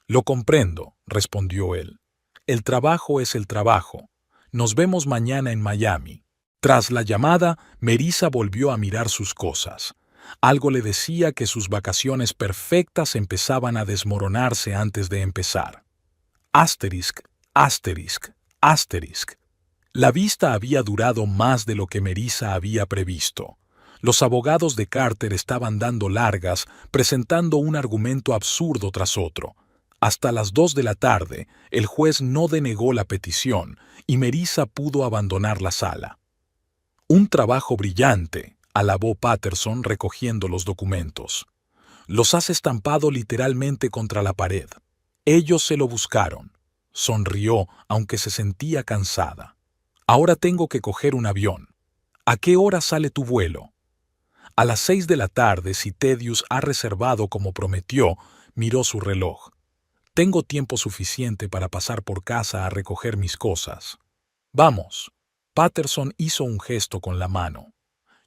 Lo comprendo, respondió él. El trabajo es el trabajo. Nos vemos mañana en Miami. Tras la llamada, Melissa volvió a mirar sus cosas. Algo le decía que sus vacaciones perfectas empezaban a desmoronarse antes de empezar. Asterisk, asterisk, asterisk. La vista había durado más de lo que Melissa había previsto. Los abogados de Carter estaban dando largas, presentando un argumento absurdo tras otro. Hasta las 2 de la tarde, el juez no denegó la petición y Melissa pudo abandonar la sala. Un trabajo brillante, alabó Patterson recogiendo los documentos. Los has estampado literalmente contra la pared. Ellos se lo buscaron. Sonrió, aunque se sentía cansada. Ahora tengo que coger un avión. ¿A qué hora sale tu vuelo? A las 6 de la tarde, si Thaddeus ha reservado como prometió, miró su reloj. Tengo tiempo suficiente para pasar por casa a recoger mis cosas. Vamos. Patterson hizo un gesto con la mano.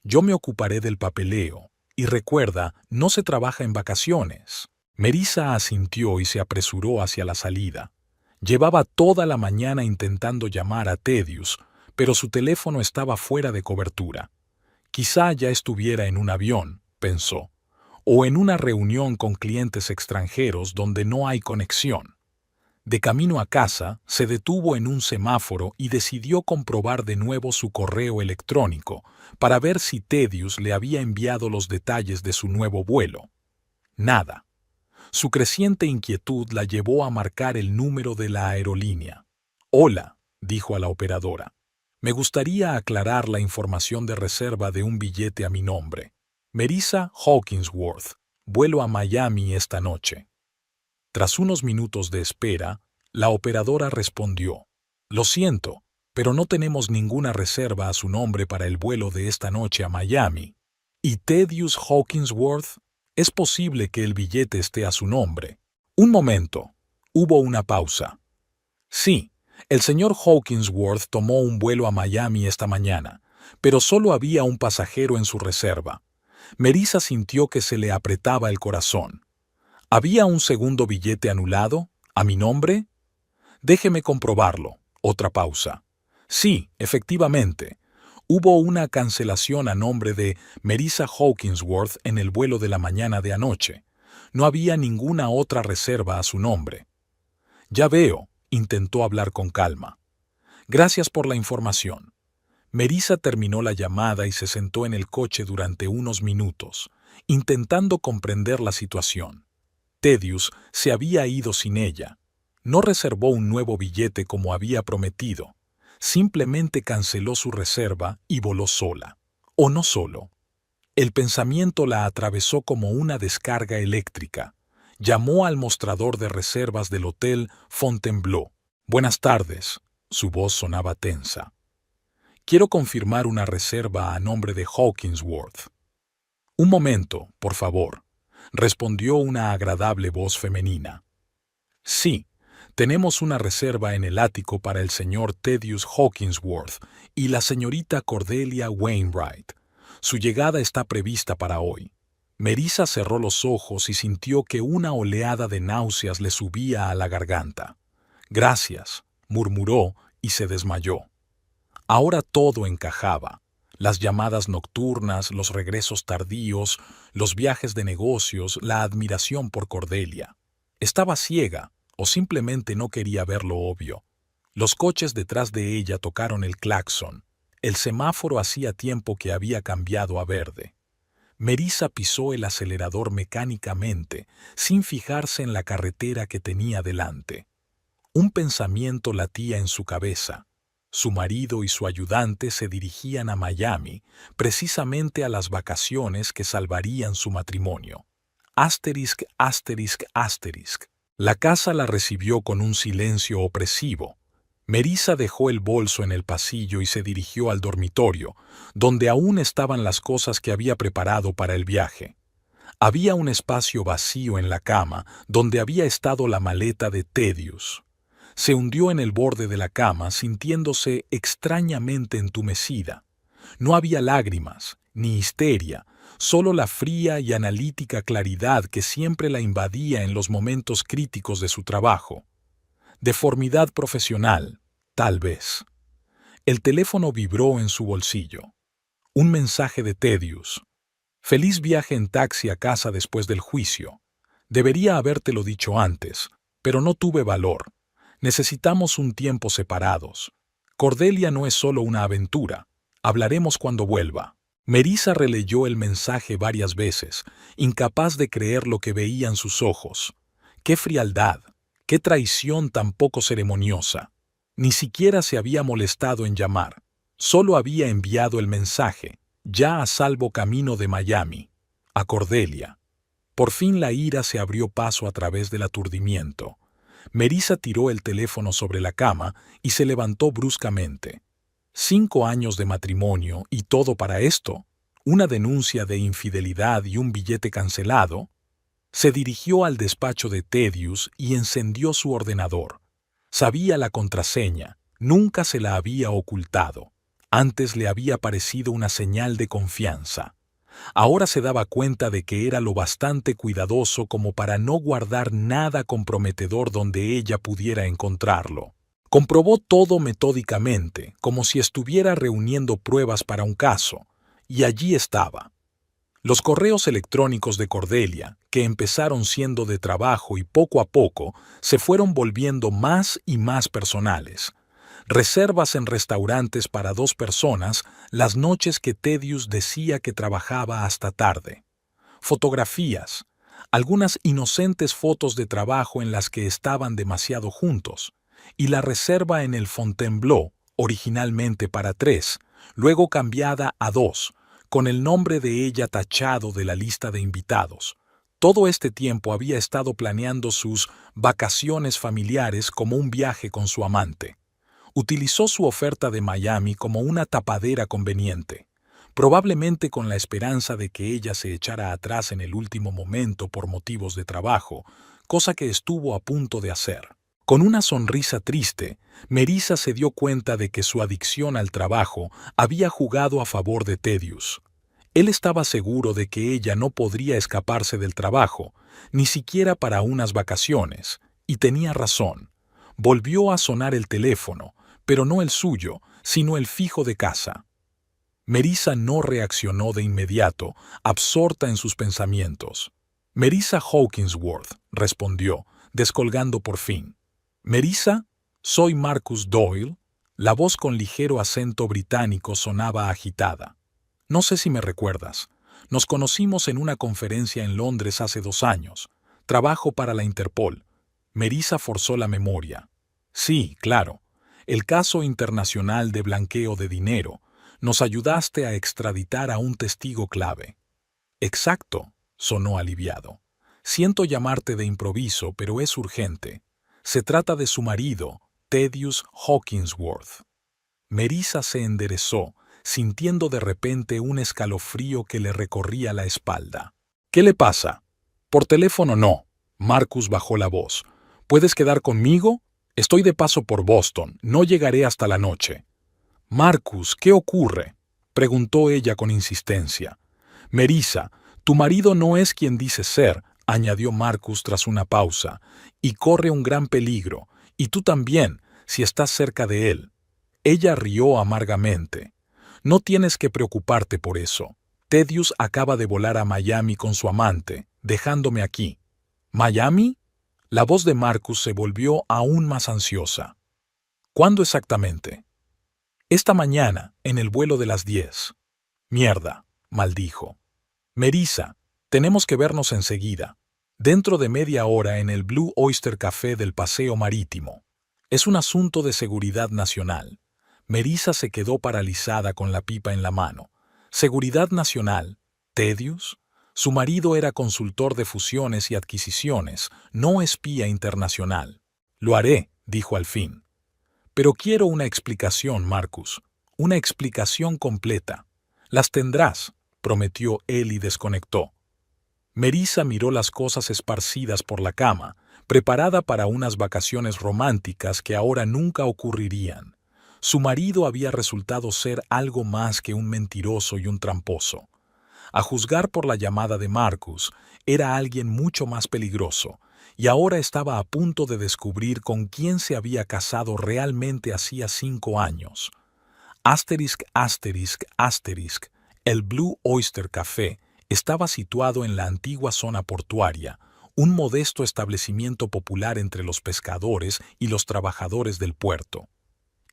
Yo me ocuparé del papeleo. Y recuerda, no se trabaja en vacaciones. Melissa asintió y se apresuró hacia la salida. Llevaba toda la mañana intentando llamar a Thaddeus, pero su teléfono estaba fuera de cobertura. Quizá ya estuviera en un avión, pensó, o en una reunión con clientes extranjeros donde no hay conexión. De camino a casa, se detuvo en un semáforo y decidió comprobar de nuevo su correo electrónico para ver si Thaddeus le había enviado los detalles de su nuevo vuelo. Nada. Su creciente inquietud la llevó a marcar el número de la aerolínea. «Hola», dijo a la operadora. «Me gustaría aclarar la información de reserva de un billete a mi nombre. Melissa Hawkinsworth, vuelo a Miami esta noche». Tras unos minutos de espera, la operadora respondió: «Lo siento, pero no tenemos ninguna reserva a su nombre para el vuelo de esta noche a Miami». «¿Y Thaddeus Hawkinsworth? Es posible que el billete esté a su nombre». «Un momento». Hubo una pausa. «Sí, el señor Hawkinsworth tomó un vuelo a Miami esta mañana, pero solo había un pasajero en su reserva». Melissa sintió que se le apretaba el corazón. ¿Había un segundo billete anulado? ¿A mi nombre? Déjeme comprobarlo. Otra pausa. Sí, efectivamente. Hubo una cancelación a nombre de Melissa Hawkinsworth en el vuelo de la mañana de anoche. No había ninguna otra reserva a su nombre. Ya veo, intentó hablar con calma. Gracias por la información. Melissa terminó la llamada y se sentó en el coche durante unos minutos, intentando comprender la situación. Thaddeus se había ido sin ella. No reservó un nuevo billete como había prometido. Simplemente canceló su reserva y voló sola. O no solo. El pensamiento la atravesó como una descarga eléctrica. Llamó al mostrador de reservas del hotel Fontainebleau. «Buenas tardes». Su voz sonaba tensa. «Quiero confirmar una reserva a nombre de Hawkinsworth». «Un momento, por favor», respondió una agradable voz femenina. «Sí, tenemos una reserva en el ático para el señor Thaddeus Hawkinsworth y la señorita Cordelia Wainwright. Su llegada está prevista para hoy». Melissa cerró los ojos y sintió que una oleada de náuseas le subía a la garganta. «Gracias», murmuró y se desmayó. Ahora todo encajaba. Las llamadas nocturnas, los regresos tardíos, los viajes de negocios, la admiración por Cordelia. Estaba ciega, o simplemente no quería ver lo obvio. Los coches detrás de ella tocaron el claxon. El semáforo hacía tiempo que había cambiado a verde. Melissa pisó el acelerador mecánicamente, sin fijarse en la carretera que tenía delante. Un pensamiento latía en su cabeza. Su marido y su ayudante se dirigían a Miami, precisamente a las vacaciones que salvarían su matrimonio. Asterisk, asterisk, asterisk. La casa la recibió con un silencio opresivo. Melissa dejó el bolso en el pasillo y se dirigió al dormitorio, donde aún estaban las cosas que había preparado para el viaje. Había un espacio vacío en la cama donde había estado la maleta de Thaddeus. Se hundió en el borde de la cama sintiéndose extrañamente entumecida. No había lágrimas, ni histeria, solo la fría y analítica claridad que siempre la invadía en los momentos críticos de su trabajo. Deformidad profesional, tal vez. El teléfono vibró en su bolsillo. Un mensaje de Thaddeus. Feliz viaje en taxi a casa después del juicio. Debería habértelo dicho antes, pero no tuve valor. Necesitamos un tiempo separados. Cordelia no es solo una aventura. Hablaremos cuando vuelva. Melissa releyó el mensaje varias veces, incapaz de creer lo que veían sus ojos. ¡Qué frialdad! ¡Qué traición tan poco ceremoniosa! Ni siquiera se había molestado en llamar. Solo había enviado el mensaje, ya a salvo camino de Miami, a Cordelia. Por fin la ira se abrió paso a través del aturdimiento. Melissa tiró el teléfono sobre la cama y se levantó bruscamente. 5 años de matrimonio y todo para esto, una denuncia de infidelidad y un billete cancelado. Se dirigió al despacho de Thaddeus y encendió su ordenador. Sabía la contraseña, nunca se la había ocultado. Antes le había parecido una señal de confianza. Ahora se daba cuenta de que era lo bastante cuidadoso como para no guardar nada comprometedor donde ella pudiera encontrarlo. Comprobó todo metódicamente, como si estuviera reuniendo pruebas para un caso, y allí estaba. Los correos electrónicos de Cordelia, que empezaron siendo de trabajo y poco a poco se fueron volviendo más y más personales. Reservas en restaurantes para 2 personas las noches que Thaddeus decía que trabajaba hasta tarde. Fotografías, algunas inocentes fotos de trabajo en las que estaban demasiado juntos, y la reserva en el Fontainebleau, originalmente para 3, luego cambiada a 2, con el nombre de ella tachado de la lista de invitados. Todo este tiempo había estado planeando sus vacaciones familiares como un viaje con su amante. Utilizó su oferta de Miami como una tapadera conveniente, probablemente con la esperanza de que ella se echara atrás en el último momento por motivos de trabajo, cosa que estuvo a punto de hacer. Con una sonrisa triste, Melissa se dio cuenta de que su adicción al trabajo había jugado a favor de Thaddeus. Él estaba seguro de que ella no podría escaparse del trabajo, ni siquiera para unas vacaciones, y tenía razón. Volvió a sonar el teléfono, pero no el suyo, sino el fijo de casa. Melissa no reaccionó de inmediato, absorta en sus pensamientos. Melissa Hawkinsworth, respondió, descolgando por fin. Melissa, soy Marcus Doyle. La voz con ligero acento británico sonaba agitada. No sé si me recuerdas. Nos conocimos en una conferencia en Londres hace 2 años. Trabajo para la Interpol. Melissa forzó la memoria. Sí, claro. El caso internacional de blanqueo de dinero. Nos ayudaste a extraditar a un testigo clave. Exacto, sonó aliviado. Siento llamarte de improviso, pero es urgente. Se trata de su marido, Thaddeus Hawkinsworth. Melissa se enderezó, sintiendo de repente un escalofrío que le recorría la espalda. ¿Qué le pasa? Por teléfono no. Marcus bajó la voz. ¿Puedes quedar conmigo? Estoy de paso por Boston. No llegaré hasta la noche. Marcus, ¿qué ocurre? Preguntó ella con insistencia. Melissa, tu marido no es quien dice ser, añadió Marcus tras una pausa, y corre un gran peligro, y tú también, si estás cerca de él. Ella rió amargamente. No tienes que preocuparte por eso. Thaddeus acaba de volar a Miami con su amante, dejándome aquí. ¿Miami? La voz de Marcus se volvió aún más ansiosa. ¿Cuándo exactamente? Esta mañana, en el vuelo de las 10. Mierda, maldijo. Melissa, tenemos que vernos enseguida. Dentro de media hora en el Blue Oyster Café del Paseo Marítimo. Es un asunto de seguridad nacional. Melissa se quedó paralizada con la pipa en la mano. ¿Seguridad Nacional? ¿Tedious? Su marido era consultor de fusiones y adquisiciones, no espía internacional. Lo haré, dijo al fin. Pero quiero una explicación, Marcus. Una explicación completa. Las tendrás, prometió él y desconectó. Melissa miró las cosas esparcidas por la cama, preparada para unas vacaciones románticas que ahora nunca ocurrirían. Su marido había resultado ser algo más que un mentiroso y un tramposo. A juzgar por la llamada de Marcus, era alguien mucho más peligroso, y ahora estaba a punto de descubrir con quién se había casado realmente hacía 5 años. Asterisk, asterisk, asterisk, el Blue Oyster Café estaba situado en la antigua zona portuaria, un modesto establecimiento popular entre los pescadores y los trabajadores del puerto.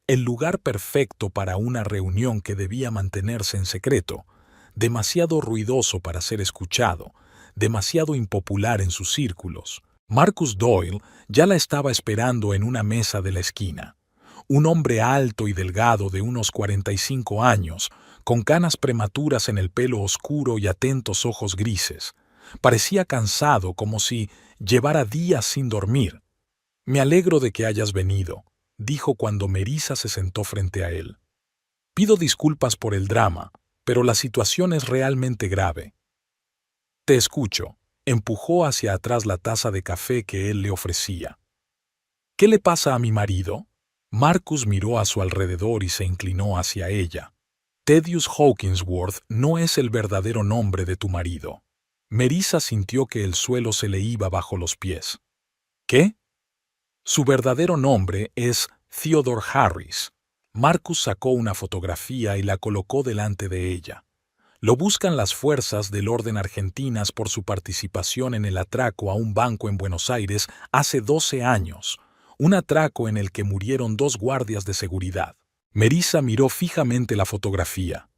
El lugar perfecto para una reunión que debía mantenerse en secreto, demasiado ruidoso para ser escuchado, demasiado impopular en sus círculos. Marcus Doyle ya la estaba esperando en una mesa de la esquina. Un hombre alto y delgado de unos 45 años, con canas prematuras en el pelo oscuro y atentos ojos grises. Parecía cansado, como si llevara días sin dormir. «Me alegro de que hayas venido», dijo cuando Melissa se sentó frente a él. «Pido disculpas por el drama, pero la situación es realmente grave». «Te escucho», empujó hacia atrás la taza de café que él le ofrecía. «¿Qué le pasa a mi marido?» Marcus miró a su alrededor y se inclinó hacia ella. «Tedious Hawkinsworth no es el verdadero nombre de tu marido». Melissa sintió que el suelo se le iba bajo los pies. «¿Qué?» «Su verdadero nombre es Theodore Harris». Marcus sacó una fotografía y la colocó delante de ella. Lo buscan las fuerzas del orden argentinas por su participación en el atraco a un banco en Buenos Aires hace 12 años, un atraco en el que murieron 2 guardias de seguridad. Melissa miró fijamente la fotografía.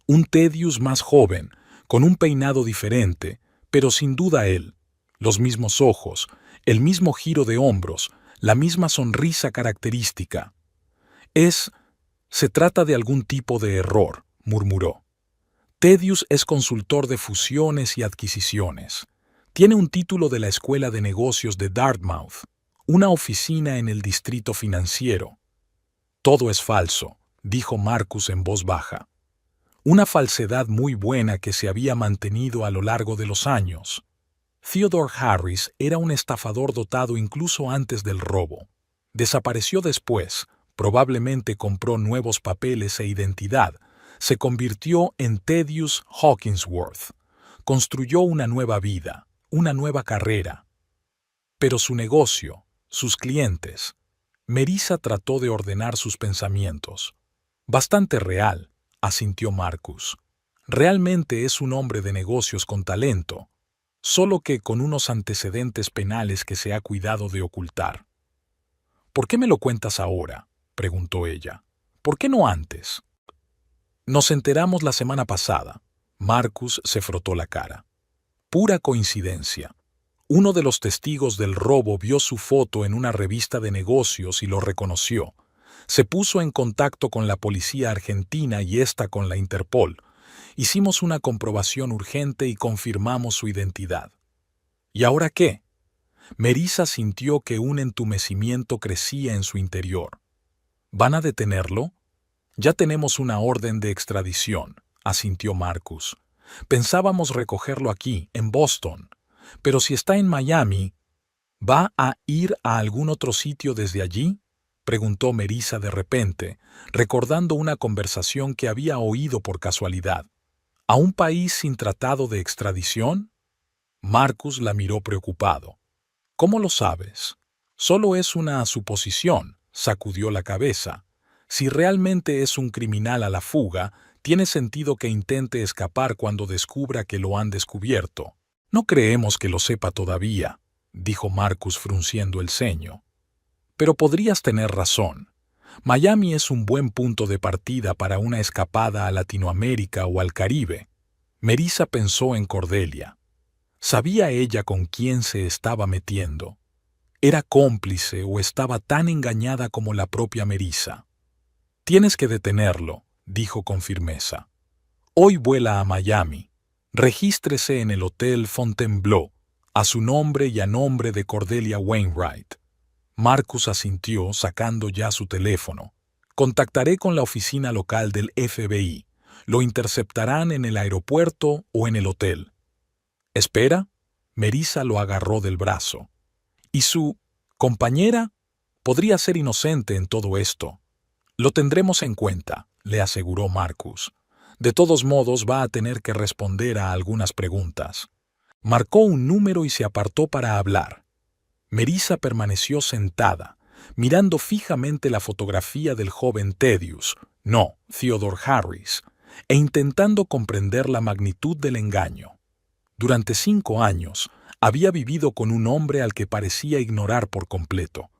Un Tedious más joven, con un peinado diferente, pero sin duda él. Los mismos ojos, el mismo giro de hombros, la misma sonrisa característica. Se trata de algún tipo de error», murmuró. «Tedious es consultor de fusiones y adquisiciones. Tiene un título de la Escuela de Negocios de Dartmouth, una oficina en el distrito financiero». «Todo es falso», dijo Marcus en voz baja. Una falsedad muy buena que se había mantenido a lo largo de los años. Theodore Harris era un estafador dotado incluso antes del robo. Desapareció después, probablemente compró nuevos papeles e identidad, se convirtió en Tedious Hawkinsworth, construyó una nueva vida, una nueva carrera. Pero su negocio, sus clientes. Melissa trató de ordenar sus pensamientos. «Bastante real», asintió Marcus. «Realmente es un hombre de negocios con talento, solo que con unos antecedentes penales que se ha cuidado de ocultar». «¿Por qué me lo cuentas ahora?», preguntó ella. «¿Por qué no antes?» «Nos enteramos la semana pasada». Marcus se frotó la cara. «Pura coincidencia. Uno de los testigos del robo vio su foto en una revista de negocios y lo reconoció. Se puso en contacto con la policía argentina y esta con la Interpol. Hicimos una comprobación urgente y confirmamos su identidad». «¿Y ahora qué?» Melissa sintió que un entumecimiento crecía en su interior. «¿Van a detenerlo?» «Ya tenemos una orden de extradición», asintió Marcus. «Pensábamos recogerlo aquí, en Boston. Pero si está en Miami, ¿va a ir a algún otro sitio desde allí?», preguntó Melissa de repente, recordando una conversación que había oído por casualidad. «¿A un país sin tratado de extradición?». Marcus la miró preocupado. «¿Cómo lo sabes?». «Solo es una suposición», sacudió la cabeza. «Si realmente es un criminal a la fuga, tiene sentido que intente escapar cuando descubra que lo han descubierto». «No creemos que lo sepa todavía», dijo Marcus frunciendo el ceño. «Pero podrías tener razón. Miami es un buen punto de partida para una escapada a Latinoamérica o al Caribe». Melissa pensó en Cordelia. ¿Sabía ella con quién se estaba metiendo? ¿Era cómplice o estaba tan engañada como la propia Melissa? Tienes que detenerlo, dijo con firmeza. Hoy vuela a Miami. Regístrese en el Hotel Fontainebleau, a su nombre y a nombre de Cordelia Wainwright. Marcus asintió, sacando ya su teléfono. Contactaré con la oficina local del FBI. Lo interceptarán en el aeropuerto o en el hotel. ¿Espera? Melissa lo agarró del brazo. ¿Y su compañera? Podría ser inocente en todo esto. Lo tendremos en cuenta, le aseguró Marcus. De todos modos va a tener que responder a algunas preguntas. Marcó un número y se apartó para hablar. Melissa permaneció sentada, mirando fijamente la fotografía del joven Thaddeus, no, Theodore Harris, e intentando comprender la magnitud del engaño. Durante 5 años había vivido con un hombre al que parecía ignorar por completo,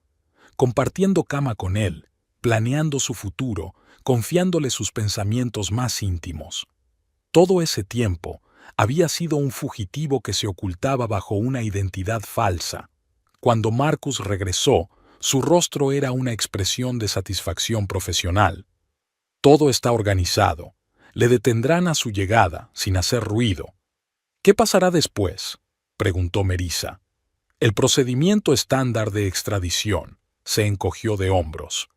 compartiendo cama con él, planeando su futuro, confiándole sus pensamientos más íntimos. Todo ese tiempo había sido un fugitivo que se ocultaba bajo una identidad falsa. Cuando Marcus regresó, su rostro era una expresión de satisfacción profesional. Todo está organizado. Le detendrán a su llegada, sin hacer ruido. ¿Qué pasará después?, preguntó Melissa. El procedimiento estándar de extradición. Se encogió de hombros.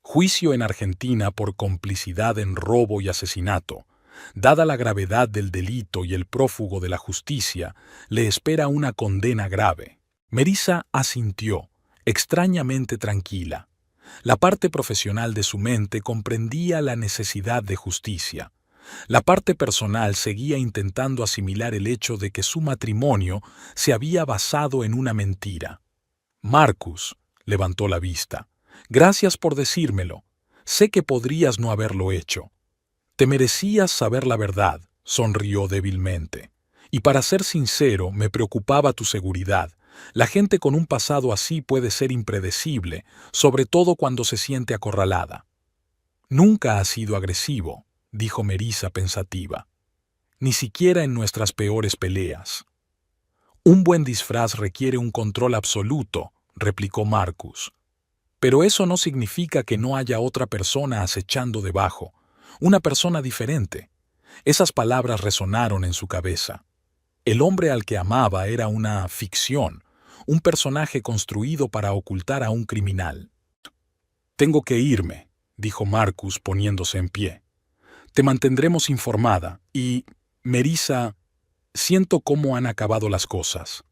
Juicio en Argentina por complicidad en robo y asesinato. Dada la gravedad del delito y el prófugo de la justicia, le espera una condena grave. Melissa asintió, extrañamente tranquila. La parte profesional de su mente comprendía la necesidad de justicia. La parte personal seguía intentando asimilar el hecho de que su matrimonio se había basado en una mentira. Marcus levantó la vista. Gracias por decírmelo. Sé que podrías no haberlo hecho. Te merecías saber la verdad, sonrió débilmente. Y para ser sincero, me preocupaba tu seguridad. La gente con un pasado así puede ser impredecible, sobre todo cuando se siente acorralada. Nunca has sido agresivo, dijo Melissa pensativa. Ni siquiera en nuestras peores peleas. Un buen disfraz requiere un control absoluto, replicó Marcus. Pero eso no significa que no haya otra persona acechando debajo, una persona diferente. Esas palabras resonaron en su cabeza. El hombre al que amaba era una ficción, un personaje construido para ocultar a un criminal. Tengo que irme, dijo Marcus poniéndose en pie. Te mantendremos informada y, Melissa, siento cómo han acabado las cosas.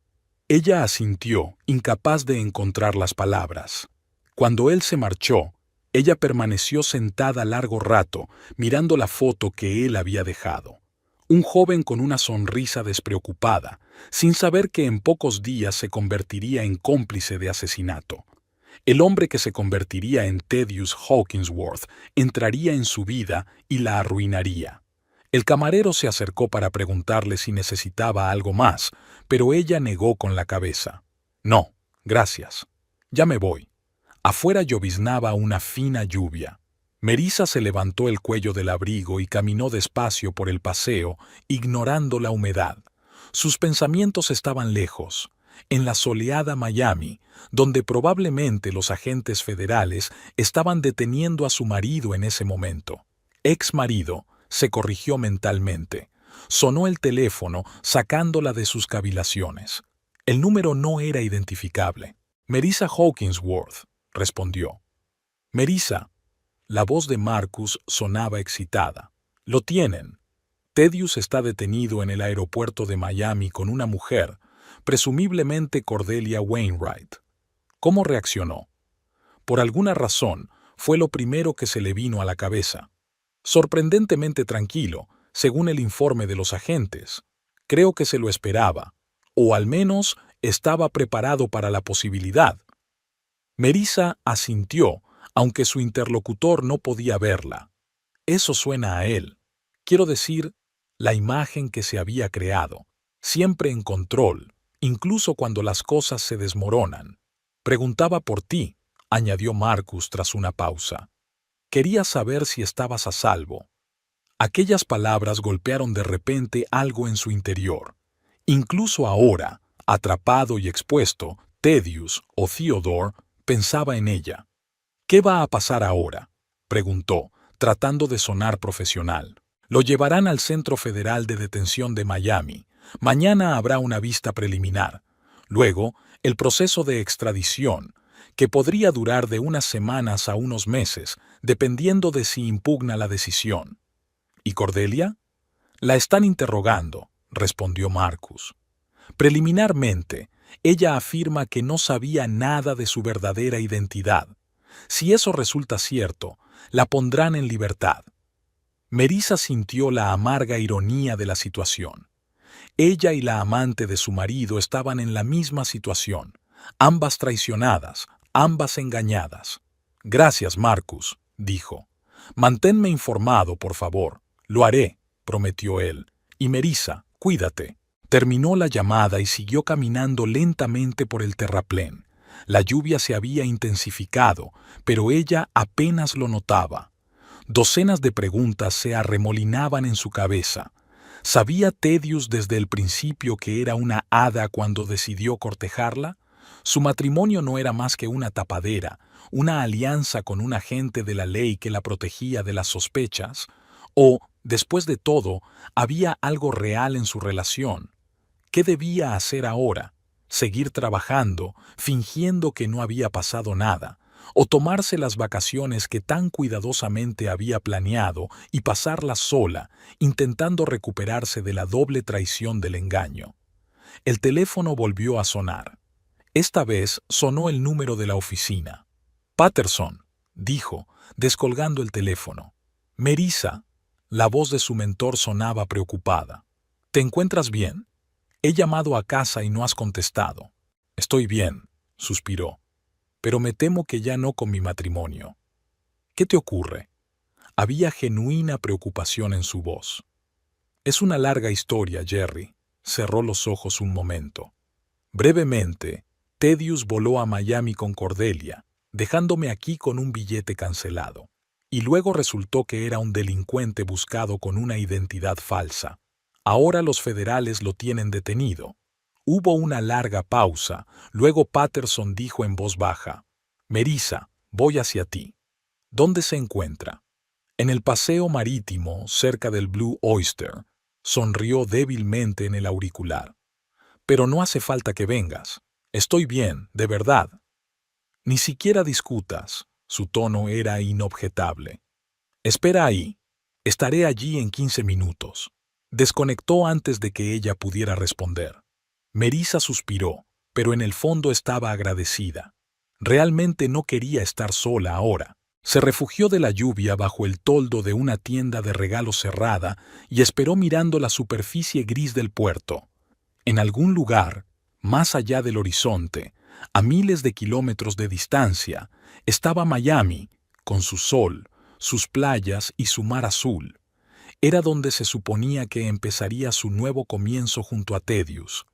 Ella asintió, incapaz de encontrar las palabras. Cuando él se marchó, ella permaneció sentada largo rato, mirando la foto que él había dejado. Un joven con una sonrisa despreocupada, sin saber que en pocos días se convertiría en cómplice de asesinato. El hombre que se convertiría en Thaddeus Hawkinsworth entraría en su vida y la arruinaría. El camarero se acercó para preguntarle si necesitaba algo más, pero ella negó con la cabeza. No, gracias. Ya me voy. Afuera lloviznaba una fina lluvia. Melissa se levantó el cuello del abrigo y caminó despacio por el paseo, ignorando la humedad. Sus pensamientos estaban lejos, en la soleada Miami, donde probablemente los agentes federales estaban deteniendo a su marido en ese momento. Ex marido, se corrigió mentalmente. Sonó el teléfono, sacándola de sus cavilaciones. El número no era identificable. Melissa Hawkinsworth, respondió. Melissa. La voz de Marcus sonaba excitada. Lo tienen. Thaddeus está detenido en el aeropuerto de Miami con una mujer, presumiblemente Cordelia Wainwright. ¿Cómo reaccionó? Por alguna razón, fue lo primero que se le vino a la cabeza. Sorprendentemente tranquilo, según el informe de los agentes. Creo que se lo esperaba, o al menos estaba preparado para la posibilidad. Melissa asintió, aunque su interlocutor no podía verla. Eso suena a él. Quiero decir, la imagen que se había creado, siempre en control, incluso cuando las cosas se desmoronan. Preguntaba por ti, añadió Marcus tras una pausa. Quería saber si estabas a salvo. Aquellas palabras golpearon de repente algo en su interior. Incluso ahora, atrapado y expuesto, Thaddeus o Theodore pensaba en ella. ¿Qué va a pasar ahora?, preguntó, tratando de sonar profesional. Lo llevarán al Centro Federal de Detención de Miami. Mañana habrá una vista preliminar. Luego, el proceso de extradición, que podría durar de unas semanas a unos meses, dependiendo de si impugna la decisión. ¿Y Cordelia? La están interrogando, respondió Marcus. Preliminarmente, ella afirma que no sabía nada de su verdadera identidad. Si eso resulta cierto, la pondrán en libertad. Melissa sintió la amarga ironía de la situación. Ella y la amante de su marido estaban en la misma situación, ambas traicionadas, ambas engañadas. Gracias, Marcus, dijo. Manténme informado, por favor. Lo haré, prometió él. Y Melissa, cuídate. Terminó la llamada y siguió caminando lentamente por el terraplén. La lluvia se había intensificado, pero ella apenas lo notaba. Docenas de preguntas se arremolinaban en su cabeza. ¿Sabía Thaddeus desde el principio que era una hada cuando decidió cortejarla? Su matrimonio no era más que una tapadera, una alianza con un agente de la ley que la protegía de las sospechas. ¿O, después de todo, había algo real en su relación? ¿Qué debía hacer ahora? ¿Seguir trabajando, fingiendo que no había pasado nada? ¿O tomarse las vacaciones que tan cuidadosamente había planeado y pasarlas sola, intentando recuperarse de la doble traición del engaño? El teléfono volvió a sonar. Esta vez sonó el número de la oficina. Patterson, dijo, descolgando el teléfono. Melissa. La voz de su mentor sonaba preocupada. ¿Te encuentras bien? He llamado a casa y no has contestado. Estoy bien, suspiró. Pero me temo que ya no con mi matrimonio. ¿Qué te ocurre? Había genuina preocupación en su voz. Es una larga historia, Jerry. Cerró los ojos un momento. Brevemente, Thaddeus voló a Miami con Cordelia, dejándome aquí con un billete cancelado. Y luego resultó que era un delincuente buscado con una identidad falsa. Ahora los federales lo tienen detenido. Hubo una larga pausa, luego Patterson dijo en voz baja, Melissa, voy hacia ti. ¿Dónde se encuentra? En el paseo marítimo, cerca del Blue Oyster. Sonrió débilmente en el auricular. Pero no hace falta que vengas. Estoy bien, de verdad. Ni siquiera discutas. Su tono era inobjetable. Espera ahí. Estaré allí en 15 minutos. Desconectó antes de que ella pudiera responder. Melissa suspiró, pero en el fondo estaba agradecida. Realmente no quería estar sola ahora. Se refugió de la lluvia bajo el toldo de una tienda de regalos cerrada y esperó mirando la superficie gris del puerto. En algún lugar, más allá del horizonte, a miles de kilómetros de distancia, estaba Miami, con su sol, sus playas y su mar azul. Era donde se suponía que empezaría su nuevo comienzo junto a Thaddeus.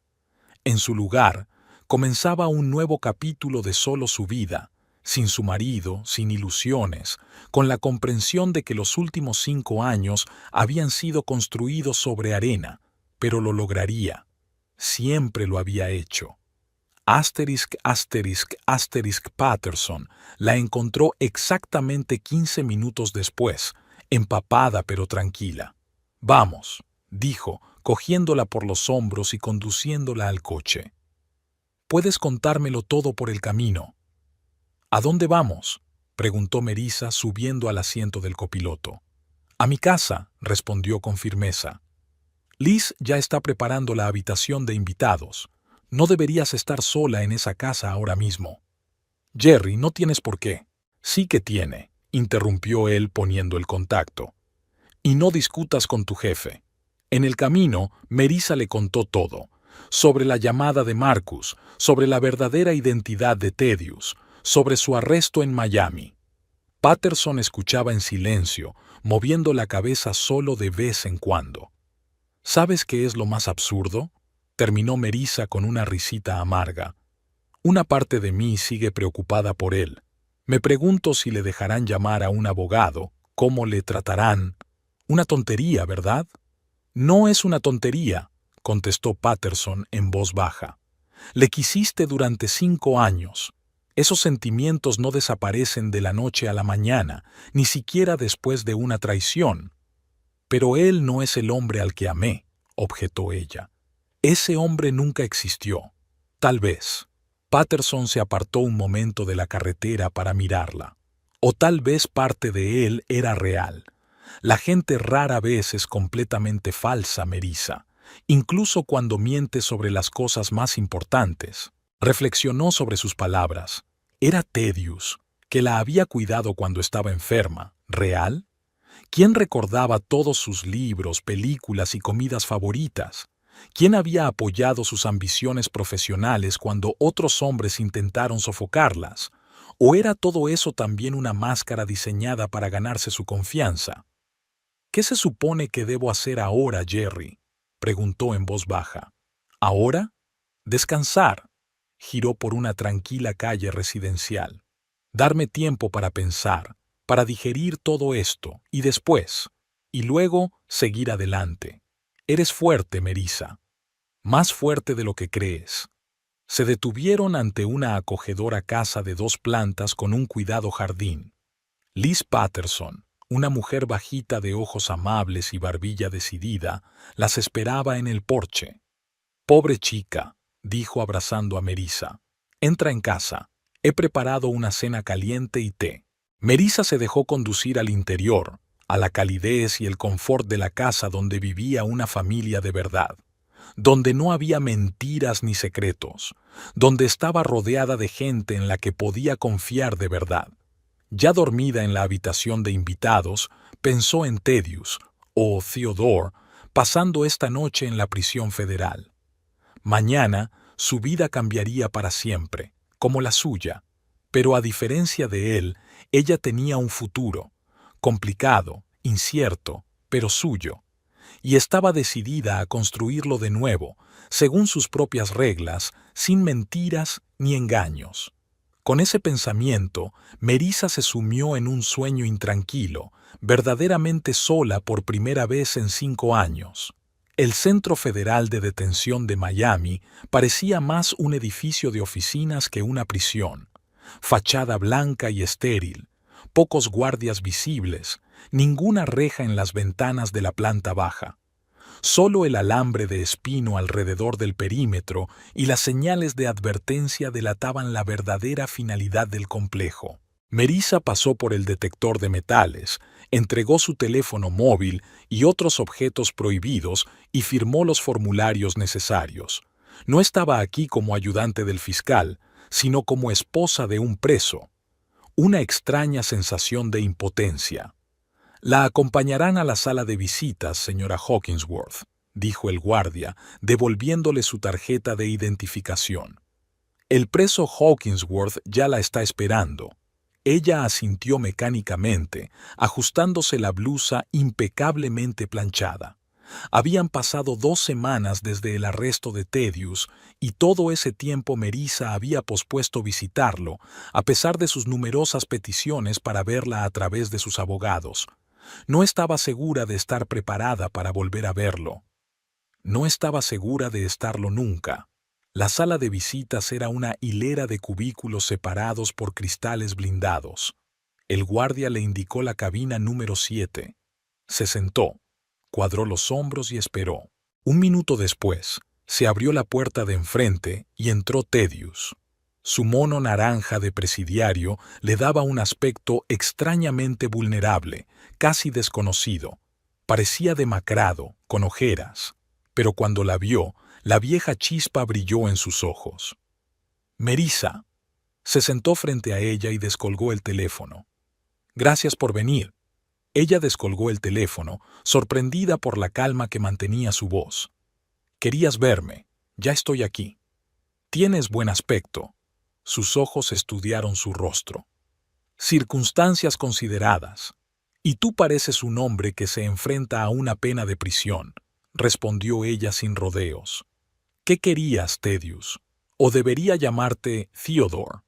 En su lugar, comenzaba un nuevo capítulo de solo su vida, sin su marido, sin ilusiones, con la comprensión de que los últimos 5 años habían sido construidos sobre arena, pero lo lograría. Siempre lo había hecho. *** Patterson la encontró exactamente 15 minutos después, empapada pero tranquila. Vamos, dijo, cogiéndola por los hombros y conduciéndola al coche. Puedes contármelo todo por el camino. ¿A dónde vamos? Preguntó Melissa subiendo al asiento del copiloto. A mi casa, respondió con firmeza. Liz ya está preparando la habitación de invitados. No deberías estar sola en esa casa ahora mismo. Jerry, no tienes por qué. Sí que tiene, interrumpió él poniendo el contacto. Y no discutas con tu jefe. En el camino, Melissa le contó todo. Sobre la llamada de Marcus, sobre la verdadera identidad de Thaddeus, sobre su arresto en Miami. Patterson escuchaba en silencio, moviendo la cabeza solo de vez en cuando. ¿Sabes qué es lo más absurdo? Terminó Melissa con una risita amarga. Una parte de mí sigue preocupada por él. Me pregunto si le dejarán llamar a un abogado, cómo le tratarán. Una tontería, ¿verdad? No es una tontería, contestó Patterson en voz baja. Le quisiste durante 5 años. Esos sentimientos no desaparecen de la noche a la mañana, ni siquiera después de una traición. Pero él no es el hombre al que amé, objetó ella. Ese hombre nunca existió. Tal vez. Patterson se apartó un momento de la carretera para mirarla. O tal vez parte de él era real. La gente rara vez es completamente falsa, Melissa, incluso cuando miente sobre las cosas más importantes. Reflexionó sobre sus palabras. ¿Era Thaddeus, que la había cuidado cuando estaba enferma, real? ¿Quién recordaba todos sus libros, películas y comidas favoritas? ¿Quién había apoyado sus ambiciones profesionales cuando otros hombres intentaron sofocarlas? ¿O era todo eso también una máscara diseñada para ganarse su confianza? ¿Qué se supone que debo hacer ahora, Jerry?, preguntó en voz baja. ¿Ahora? Descansar. Giró por una tranquila calle residencial. Darme tiempo para pensar, para digerir todo esto, y luego seguir adelante. Eres fuerte, Melissa. Más fuerte de lo que crees. Se detuvieron ante una acogedora casa de 2 plantas con un cuidado jardín. Liz Patterson, una mujer bajita de ojos amables y barbilla decidida, las esperaba en el porche. «Pobre chica», dijo abrazando a Melissa. «Entra en casa. He preparado una cena caliente y té». Melissa se dejó conducir al interior, a la calidez y el confort de la casa donde vivía una familia de verdad, donde no había mentiras ni secretos, donde estaba rodeada de gente en la que podía confiar de verdad. Ya dormida en la habitación de invitados, pensó en Thaddeus, o Theodore, pasando esta noche en la prisión federal. Mañana, su vida cambiaría para siempre, como la suya, pero a diferencia de él, ella tenía un futuro, complicado, incierto, pero suyo, y estaba decidida a construirlo de nuevo, según sus propias reglas, sin mentiras ni engaños. Con ese pensamiento, Melissa se sumió en un sueño intranquilo, verdaderamente sola por primera vez en 5 años. El Centro Federal de Detención de Miami parecía más un edificio de oficinas que una prisión. Fachada blanca y estéril, pocos guardias visibles, ninguna reja en las ventanas de la planta baja. Solo el alambre de espino alrededor del perímetro y las señales de advertencia delataban la verdadera finalidad del complejo. Melissa pasó por el detector de metales, entregó su teléfono móvil y otros objetos prohibidos y firmó los formularios necesarios. No estaba aquí como ayudante del fiscal, sino como esposa de un preso. Una extraña sensación de impotencia. «La acompañarán a la sala de visitas, señora Hawkinsworth», dijo el guardia, devolviéndole su tarjeta de identificación. «El preso Hawkinsworth ya la está esperando». Ella asintió mecánicamente, ajustándose la blusa impecablemente planchada. Habían pasado 2 semanas desde el arresto de Thaddeus, y todo ese tiempo Melissa había pospuesto visitarlo, a pesar de sus numerosas peticiones para verla a través de sus abogados. No estaba segura de estar preparada para volver a verlo. No estaba segura de estarlo nunca. La sala de visitas era una hilera de cubículos separados por cristales blindados. El guardia le indicó la cabina número 7. Se sentó, cuadró los hombros y esperó. 1 minuto después, se abrió la puerta de enfrente y entró Thaddeus. Su mono naranja de presidiario le daba un aspecto extrañamente vulnerable, casi desconocido. Parecía demacrado, con ojeras, pero cuando la vio, la vieja chispa brilló en sus ojos. «Melissa». Se sentó frente a ella y descolgó el teléfono. «Gracias por venir». Ella descolgó el teléfono, sorprendida por la calma que mantenía su voz. «Querías verme. Ya estoy aquí». «Tienes buen aspecto». Sus ojos estudiaron su rostro. «Circunstancias consideradas. Y tú pareces un hombre que se enfrenta a una pena de prisión», respondió ella sin rodeos. «¿Qué querías, Thaddeus? ¿O debería llamarte Theodore?»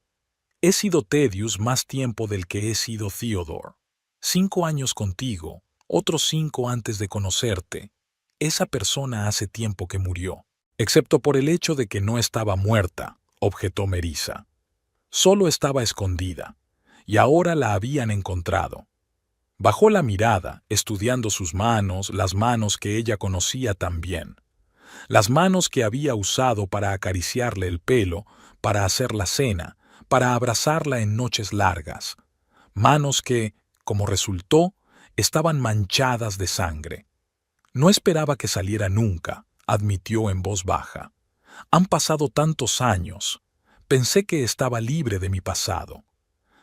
«He sido Thaddeus más tiempo del que he sido Theodore. 5 años contigo, otros 5 antes de conocerte. Esa persona hace tiempo que murió». «Excepto por el hecho de que no estaba muerta», objetó Melissa. Solo estaba escondida, y ahora la habían encontrado. Bajó la mirada, estudiando sus manos, las manos que ella conocía tan bien. Las manos que había usado para acariciarle el pelo, para hacer la cena, para abrazarla en noches largas. Manos que, como resultó, estaban manchadas de sangre. No esperaba que saliera nunca, admitió en voz baja. Han pasado tantos años. Pensé que estaba libre de mi pasado.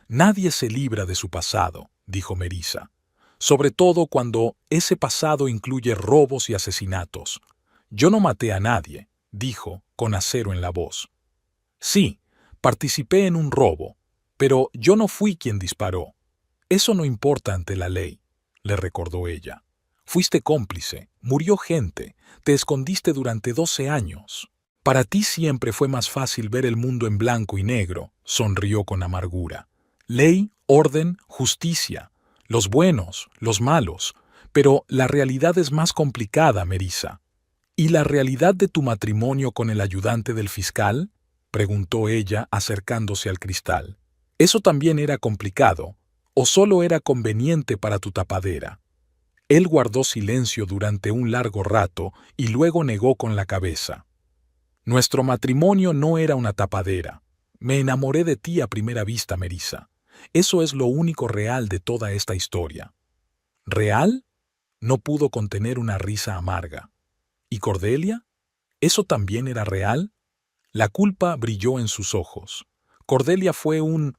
Nadie se libra de su pasado, dijo Melissa. Sobre todo cuando ese pasado incluye robos y asesinatos. Yo no maté a nadie, dijo, con acero en la voz. Sí, participé en un robo, pero yo no fui quien disparó. Eso no importa ante la ley, le recordó ella. Fuiste cómplice, murió gente, te escondiste durante 12 años. Para ti siempre fue más fácil ver el mundo en blanco y negro, sonrió con amargura. Ley, orden, justicia, los buenos, los malos, pero la realidad es más complicada, Melissa. ¿Y la realidad de tu matrimonio con el ayudante del fiscal? Preguntó ella acercándose al cristal. ¿Eso también era complicado, o solo era conveniente para tu tapadera? Él guardó silencio durante un largo rato y luego negó con la cabeza. Nuestro matrimonio no era una tapadera. Me enamoré de ti a primera vista, Melissa. Eso es lo único real de toda esta historia. ¿Real? No pudo contener una risa amarga. ¿Y Cordelia? ¿Eso también era real? La culpa brilló en sus ojos. Cordelia fue un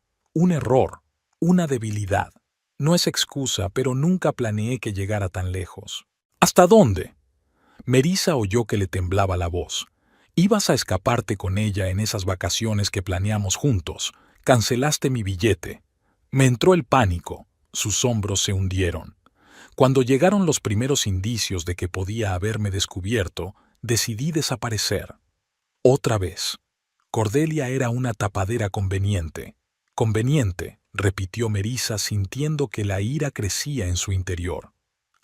error, una debilidad. No es excusa, pero nunca planeé que llegara tan lejos. ¿Hasta dónde? Melissa oyó que le temblaba la voz. Ibas a escaparte con ella en esas vacaciones que planeamos juntos. Cancelaste mi billete. Me entró el pánico. Sus hombros se hundieron. Cuando llegaron los primeros indicios de que podía haberme descubierto, decidí desaparecer. Otra vez. Cordelia era una tapadera conveniente. Conveniente, repitió Melissa sintiendo que la ira crecía en su interior.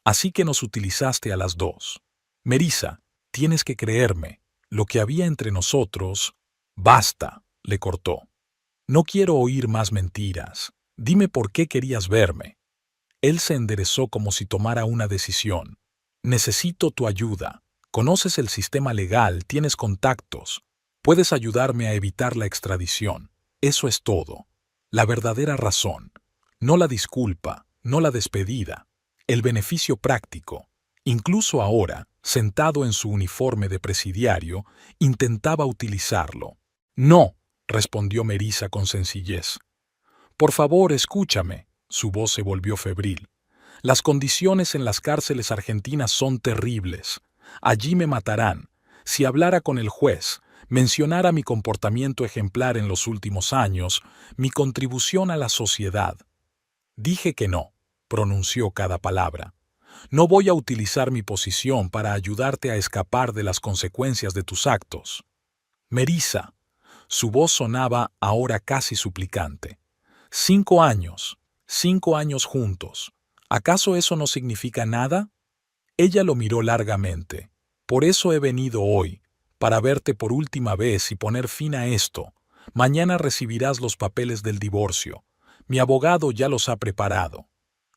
Así que nos utilizaste a las dos. Melissa, tienes que creerme. Lo que había entre nosotros... Basta, le cortó. No quiero oír más mentiras. Dime por qué querías verme. Él se enderezó como si tomara una decisión. Necesito tu ayuda. Conoces el sistema legal, tienes contactos. Puedes ayudarme a evitar la extradición. Eso es todo. La verdadera razón. No la disculpa, no la despedida. El beneficio práctico. Incluso ahora, sentado en su uniforme de presidiario, intentaba utilizarlo. No, respondió Melissa con sencillez. Por favor, escúchame. Su voz se volvió febril. Las condiciones en las cárceles argentinas son terribles. Allí me matarán. Si hablara con el juez, mencionara mi comportamiento ejemplar en los últimos años, mi contribución a la sociedad. Dije que no, pronunció cada palabra. No voy a utilizar mi posición para ayudarte a escapar de las consecuencias de tus actos. Melissa, su voz sonaba ahora casi suplicante. 5 años, 5 años juntos. ¿Acaso eso no significa nada? Ella lo miró largamente. Por eso he venido hoy, para verte por última vez y poner fin a esto. Mañana recibirás los papeles del divorcio. Mi abogado ya los ha preparado.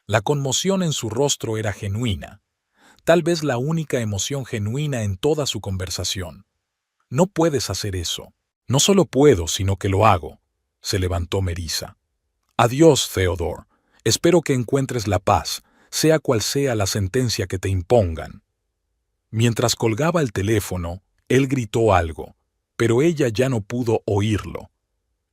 La conmoción en su rostro era genuina. Tal vez la única emoción genuina en toda su conversación. No puedes hacer eso. No solo puedo, sino que lo hago. Se levantó Melissa. Adiós, Theodore. Espero que encuentres la paz, sea cual sea la sentencia que te impongan. Mientras colgaba el teléfono, él gritó algo, pero ella ya no pudo oírlo.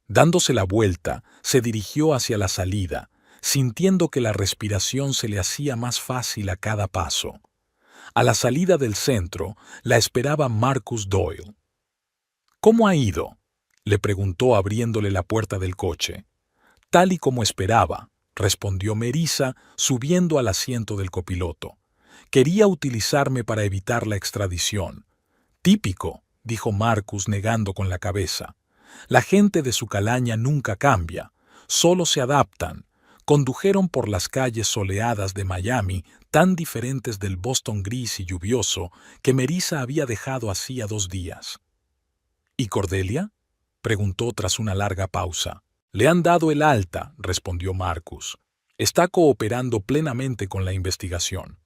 Dándose la vuelta, se dirigió hacia la salida, sintiendo que la respiración se le hacía más fácil a cada paso. A la salida del centro, la esperaba Marcus Doyle. ¿Cómo ha ido?, le preguntó abriéndole la puerta del coche. Tal y como esperaba, respondió Melissa, subiendo al asiento del copiloto. Quería utilizarme para evitar la extradición. Típico, dijo Marcus negando con la cabeza. La gente de su calaña nunca cambia, solo se adaptan. Condujeron por las calles soleadas de Miami, tan diferentes del Boston gris y lluvioso que Melissa había dejado hacía 2 días. ¿Y Cordelia?, preguntó tras una larga pausa. Le han dado el alta, respondió Marcus. Está cooperando plenamente con la investigación.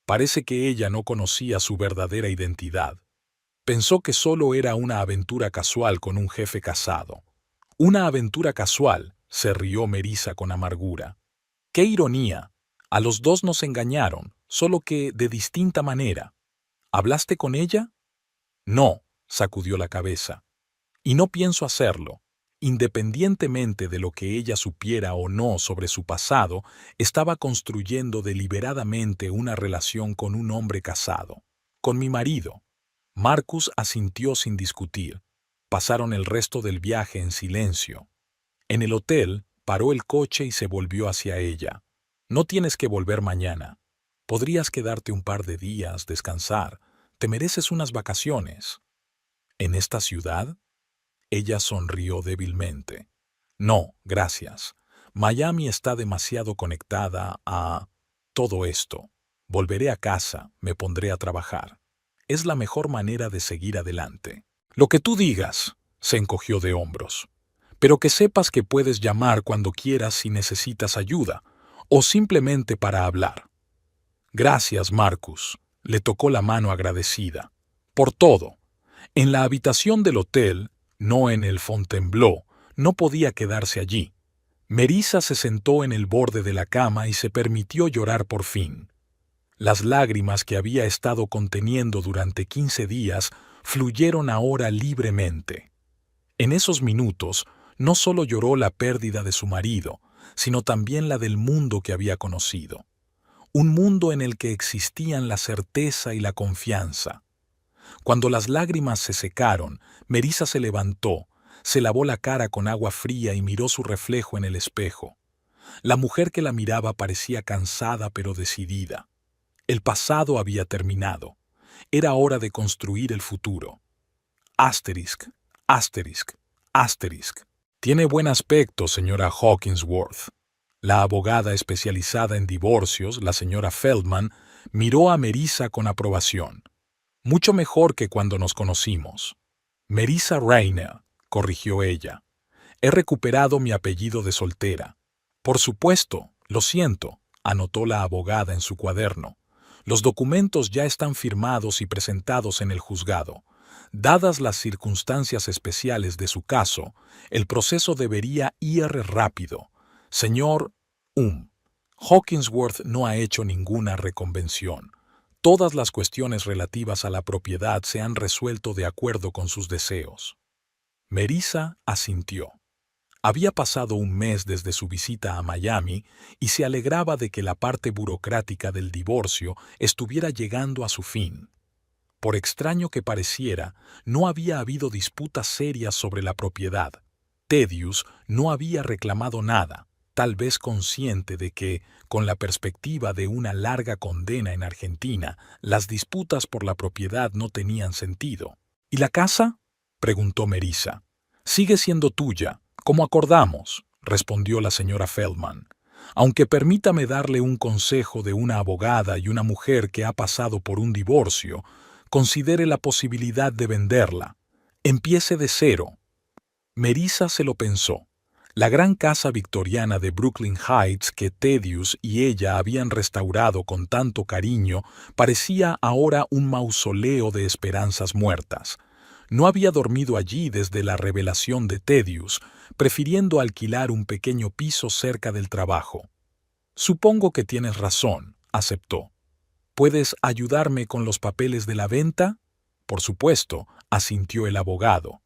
Parece que ella no conocía su verdadera identidad. Pensó que solo era una aventura casual con un jefe casado. Una aventura casual, se rió Melissa con amargura. ¡Qué ironía! A los dos nos engañaron, solo que de distinta manera. ¿Hablaste con ella? No, sacudió la cabeza. Y no pienso hacerlo. Independientemente de lo que ella supiera o no sobre su pasado, estaba construyendo deliberadamente una relación con un hombre casado, con mi marido. Marcus asintió sin discutir. Pasaron el resto del viaje en silencio. En el hotel, paró el coche y se volvió hacia ella. No tienes que volver mañana. Podrías quedarte un par de días, descansar. Te mereces unas vacaciones. ¿En esta ciudad? Ella sonrió débilmente. No, gracias. Miami está demasiado conectada a todo esto. Volveré a casa, me pondré a trabajar. Es la mejor manera de seguir adelante. Lo que tú digas, se encogió de hombros. Pero que sepas que puedes llamar cuando quieras si necesitas ayuda, o simplemente para hablar. Gracias, Marcus. Le tocó la mano agradecida. Por todo. En la habitación del hotel, no en el Fontainebleau, no podía quedarse allí. Melissa se sentó en el borde de la cama y se permitió llorar por fin. Las lágrimas que había estado conteniendo durante 15 días fluyeron ahora libremente. En esos minutos, no solo lloró la pérdida de su marido, sino también la del mundo que había conocido. Un mundo en el que existían la certeza y la confianza. Cuando las lágrimas se secaron, Melissa se levantó, se lavó la cara con agua fría y miró su reflejo en el espejo. La mujer que la miraba parecía cansada pero decidida. El pasado había terminado. Era hora de construir el futuro. Asterisk, asterisk, asterisk. Tiene buen aspecto, señora Hawkinsworth. La abogada especializada en divorcios, la señora Feldman, miró a Melissa con aprobación. Mucho mejor que cuando nos conocimos. Melissa Rayner, corrigió ella. He recuperado mi apellido de soltera. Por supuesto, lo siento, anotó la abogada en su cuaderno. Los documentos ya están firmados y presentados en el juzgado. Dadas las circunstancias especiales de su caso, el proceso debería ir rápido. Señor Hawkinsworth no ha hecho ninguna reconvención. Todas las cuestiones relativas a la propiedad se han resuelto de acuerdo con sus deseos. Melissa asintió. Había pasado un mes desde su visita a Miami y se alegraba de que la parte burocrática del divorcio estuviera llegando a su fin. Por extraño que pareciera, no había habido disputas serias sobre la propiedad. Thaddeus no había reclamado nada, tal vez consciente de que, con la perspectiva de una larga condena en Argentina, las disputas por la propiedad no tenían sentido. ¿Y la casa?, preguntó Melissa. Sigue siendo tuya, como acordamos, respondió la señora Feldman. Aunque permítame darle un consejo de una abogada y una mujer que ha pasado por un divorcio, considere la posibilidad de venderla. Empiece de cero. Melissa se lo pensó. La gran casa victoriana de Brooklyn Heights que Thaddeus y ella habían restaurado con tanto cariño parecía ahora un mausoleo de esperanzas muertas. No había dormido allí desde la revelación de Thaddeus, prefiriendo alquilar un pequeño piso cerca del trabajo. Supongo que tienes razón, aceptó. ¿Puedes ayudarme con los papeles de la venta? Por supuesto, asintió el abogado.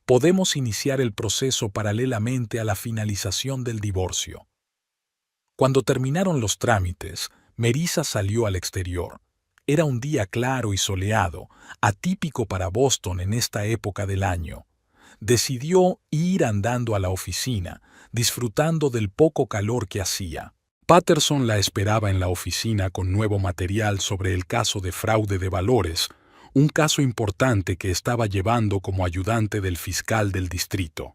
Podemos iniciar el proceso paralelamente a la finalización del divorcio. Cuando terminaron los trámites, Melissa salió al exterior. Era un día claro y soleado, atípico para Boston en esta época del año. Decidió ir andando a la oficina, disfrutando del poco calor que hacía. Patterson la esperaba en la oficina con nuevo material sobre el caso de fraude de valores, un caso importante que estaba llevando como ayudante del fiscal del distrito.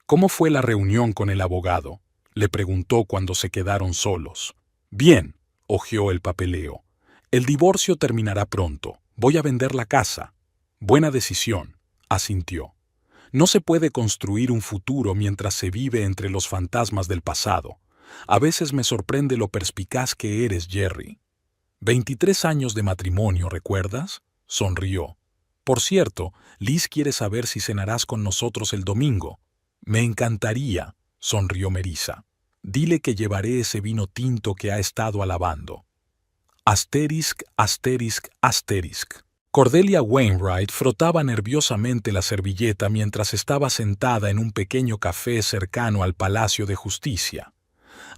¿Cómo fue la reunión con el abogado?, le preguntó cuando se quedaron solos. Bien, hojeó el papeleo. El divorcio terminará pronto. Voy a vender la casa. Buena decisión, asintió. No se puede construir un futuro mientras se vive entre los fantasmas del pasado. A veces me sorprende lo perspicaz que eres, Jerry. 23 años de matrimonio, ¿recuerdas? Sonrió. Por cierto, Liz quiere saber si cenarás con nosotros el domingo. Me encantaría, sonrió Melissa. Dile que llevaré ese vino tinto que ha estado alabando. Asterisk, asterisk, asterisk. Cordelia Wainwright frotaba nerviosamente la servilleta mientras estaba sentada en un pequeño café cercano al Palacio de Justicia.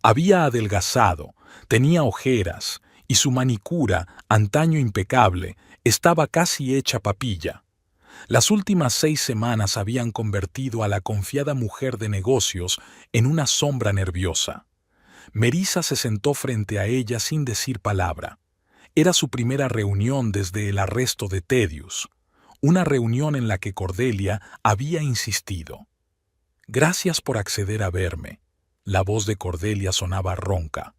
Había adelgazado, tenía ojeras, y su manicura, antaño impecable, estaba casi hecha papilla. Las últimas 6 semanas habían convertido a la confiada mujer de negocios en una sombra nerviosa. Melissa se sentó frente a ella sin decir palabra. Era su primera reunión desde el arresto de Thaddeus, una reunión en la que Cordelia había insistido. «Gracias por acceder a verme». La voz de Cordelia sonaba ronca.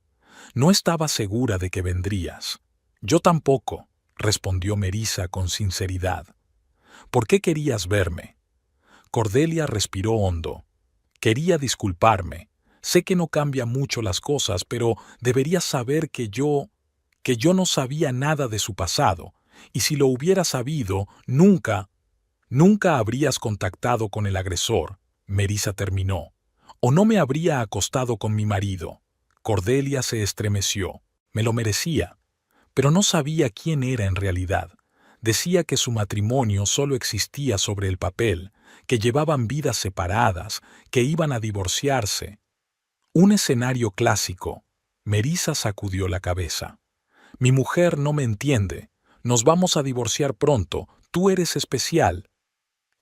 «No estaba segura de que vendrías». «Yo tampoco», respondió Melissa con sinceridad. «¿Por qué querías verme?» Cordelia respiró hondo. «Quería disculparme. Sé que no cambia mucho las cosas, pero deberías saber que yo no sabía nada de su pasado, y si lo hubiera sabido, nunca habrías contactado con el agresor», Melissa terminó. «O no me habría acostado con mi marido». Cordelia se estremeció. «Me lo merecía». Pero no sabía quién era en realidad. Decía que su matrimonio solo existía sobre el papel, que llevaban vidas separadas, que iban a divorciarse. Un escenario clásico. Melissa sacudió la cabeza. «Mi mujer no me entiende. Nos vamos a divorciar pronto. Tú eres especial».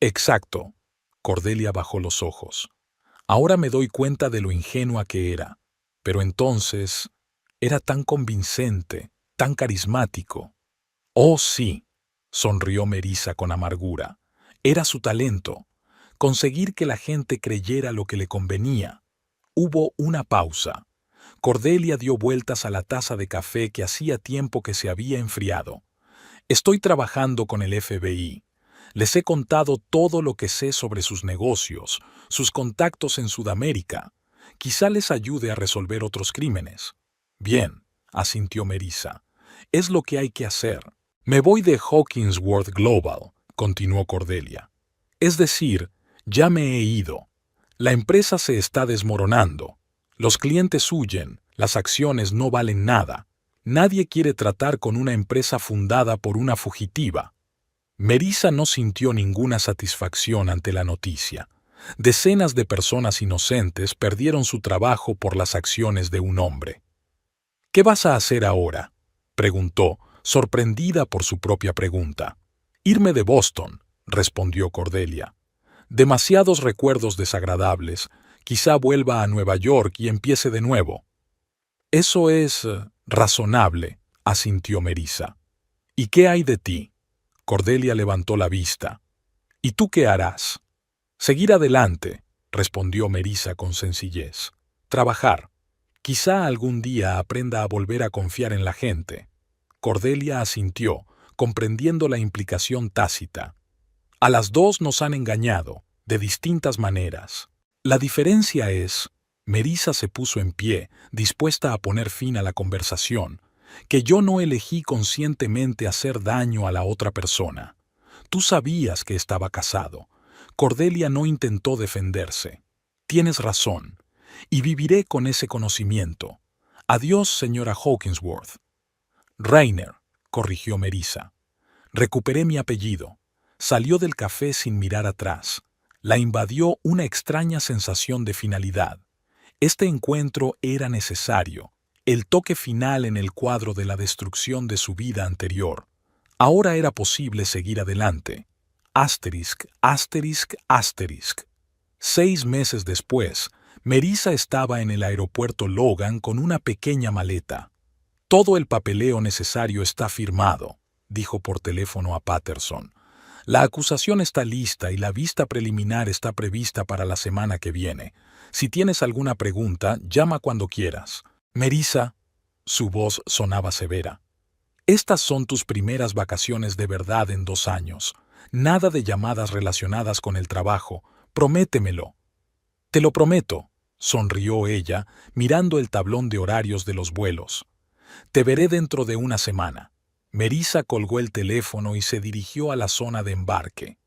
«Exacto». Cordelia bajó los ojos. «Ahora me doy cuenta de lo ingenua que era. Pero entonces era tan convincente, tan carismático». «Oh, sí», sonrió Melissa con amargura. «Era su talento. Conseguir que la gente creyera lo que le convenía». Hubo una pausa. Cordelia dio vueltas a la taza de café que hacía tiempo que se había enfriado. «Estoy trabajando con el FBI. Les he contado todo lo que sé sobre sus negocios, sus contactos en Sudamérica. Quizá les ayude a resolver otros crímenes». «Bien», asintió Melissa. «Es lo que hay que hacer». «Me voy de Hawkinsworth Global», continuó Cordelia. «Es decir, ya me he ido. La empresa se está desmoronando. Los clientes huyen, las acciones no valen nada. Nadie quiere tratar con una empresa fundada por una fugitiva». Melissa no sintió ninguna satisfacción ante la noticia. Decenas de personas inocentes perdieron su trabajo por las acciones de un hombre. «¿Qué vas a hacer ahora?», preguntó, sorprendida por su propia pregunta. «Irme de Boston», respondió Cordelia. «Demasiados recuerdos desagradables. Quizá vuelva a Nueva York y empiece de nuevo». «Eso es razonable», asintió Melissa. «¿Y qué hay de ti?». Cordelia levantó la vista. «¿Y tú qué harás?». «Seguir adelante», respondió Melissa con sencillez. «Trabajar. Quizá algún día aprenda a volver a confiar en la gente». Cordelia asintió, comprendiendo la implicación tácita. «A las dos nos han engañado, de distintas maneras. La diferencia es», Melissa se puso en pie, dispuesta a poner fin a la conversación, «que yo no elegí conscientemente hacer daño a la otra persona. Tú sabías que estaba casado». Cordelia no intentó defenderse. «Tienes razón, y viviré con ese conocimiento. Adiós, señora Hawkinsworth». «Rainer», corrigió Melissa. «Recuperé mi apellido». Salió del café sin mirar atrás. La invadió una extraña sensación de finalidad. Este encuentro era necesario, el toque final en el cuadro de la destrucción de su vida anterior. Ahora era posible seguir adelante. Asterisk, asterisk, asterisk. 6 meses después, Melissa estaba en el aeropuerto Logan con una pequeña maleta. «Todo el papeleo necesario está firmado», dijo por teléfono a Patterson. «La acusación está lista y la vista preliminar está prevista para la semana que viene. Si tienes alguna pregunta, llama cuando quieras». «Melissa», su voz sonaba severa, «estas son tus primeras vacaciones de verdad en 2 años. Nada de llamadas relacionadas con el trabajo. Prométemelo. Te lo prometo, sonrió ella, mirando el tablón de horarios de los vuelos. Te veré dentro de una semana. Melissa colgó el teléfono y se dirigió a la zona de embarque.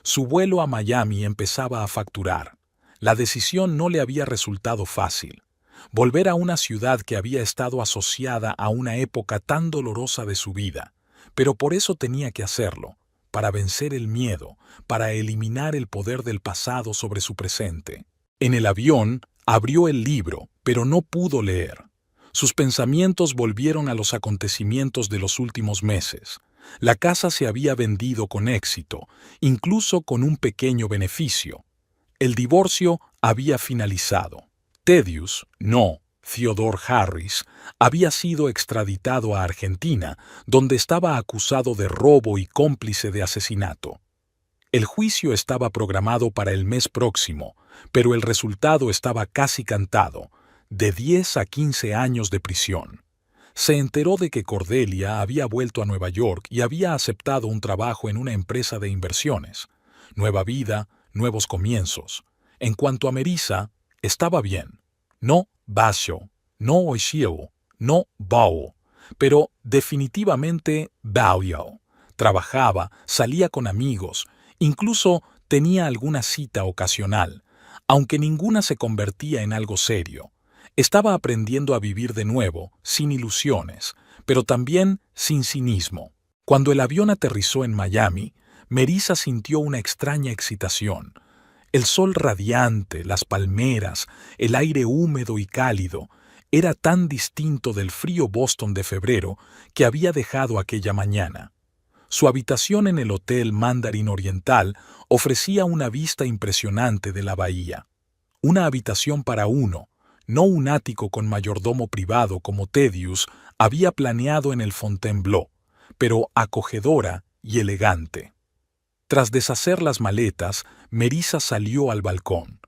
Su vuelo a Miami empezaba a facturar. La decisión no le había resultado fácil. Volver a una ciudad que había estado asociada a una época tan dolorosa de su vida. Pero por eso tenía que hacerlo, para vencer el miedo, para eliminar el poder del pasado sobre su presente. En el avión, abrió el libro, pero no pudo leer. Sus pensamientos volvieron a los acontecimientos de los últimos meses. La casa se había vendido con éxito, incluso con un pequeño beneficio. El divorcio había finalizado. Thaddeus, no, Theodore Harris, había sido extraditado a Argentina, donde estaba acusado de robo y cómplice de asesinato. El juicio estaba programado para el mes próximo, pero el resultado estaba casi cantado, de 10 a 15 años de prisión. Se enteró de que Cordelia había vuelto a Nueva York y había aceptado un trabajo en una empresa de inversiones. Nueva vida, nuevos comienzos. En cuanto a Melissa, estaba bien. No Basho, no Oishio, no Bao, pero definitivamente Baoyao. Trabajaba, salía con amigos, incluso tenía alguna cita ocasional, aunque ninguna se convertía en algo serio. Estaba aprendiendo a vivir de nuevo, sin ilusiones, pero también sin cinismo. Cuando el avión aterrizó en Miami, Melissa sintió una extraña excitación. El sol radiante, las palmeras, el aire húmedo y cálido, era tan distinto del frío Boston de febrero que había dejado aquella mañana. Su habitación en el Hotel Mandarin Oriental ofrecía una vista impresionante de la bahía. Una habitación para uno, no un ático con mayordomo privado como Thaddeus había planeado en el Fontainebleau, pero acogedora y elegante. Tras deshacer las maletas, Melissa salió al balcón.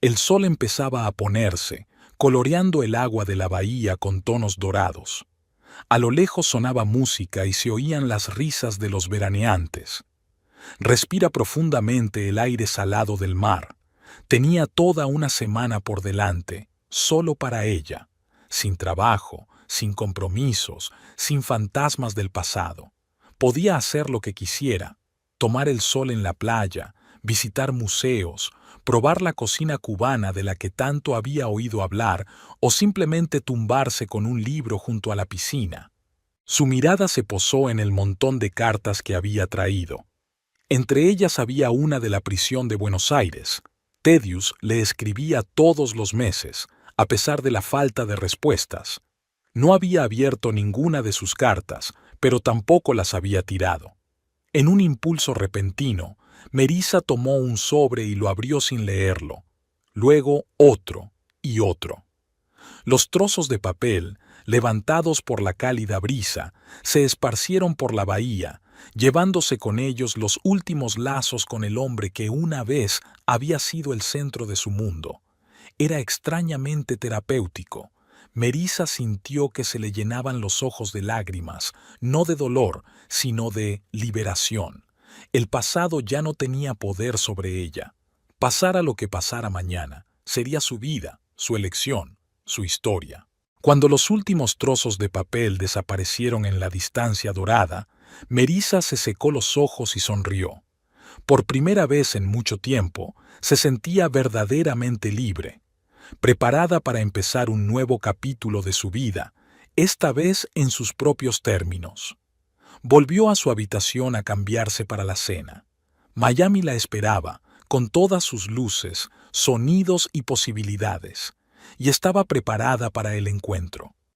El sol empezaba a ponerse, coloreando el agua de la bahía con tonos dorados. A lo lejos sonaba música y se oían las risas de los veraneantes. Respira profundamente el aire salado del mar. Tenía toda una semana por delante, solo para ella, sin trabajo, sin compromisos, sin fantasmas del pasado. Podía hacer lo que quisiera, tomar el sol en la playa, visitar museos, probar la cocina cubana de la que tanto había oído hablar o simplemente tumbarse con un libro junto a la piscina. Su mirada se posó en el montón de cartas que había traído. Entre ellas había una de la prisión de Buenos Aires. Thaddeus le escribía todos los meses, a pesar de la falta de respuestas. No había abierto ninguna de sus cartas, pero tampoco las había tirado. En un impulso repentino, Melissa tomó un sobre y lo abrió sin leerlo. Luego otro y otro. Los trozos de papel, levantados por la cálida brisa, se esparcieron por la bahía, llevándose con ellos los últimos lazos con el hombre que una vez había sido el centro de su mundo. Era extrañamente terapéutico. Melissa sintió que se le llenaban los ojos de lágrimas, no de dolor, sino de liberación. El pasado ya no tenía poder sobre ella. Pasara lo que pasara mañana, sería su vida, su elección, su historia. Cuando los últimos trozos de papel desaparecieron en la distancia dorada, Melissa se secó los ojos y sonrió. Por primera vez en mucho tiempo, se sentía verdaderamente libre, preparada para empezar un nuevo capítulo de su vida, esta vez en sus propios términos. Volvió a su habitación a cambiarse para la cena. Miami la esperaba, con todas sus luces, sonidos y posibilidades, y estaba preparada para el encuentro.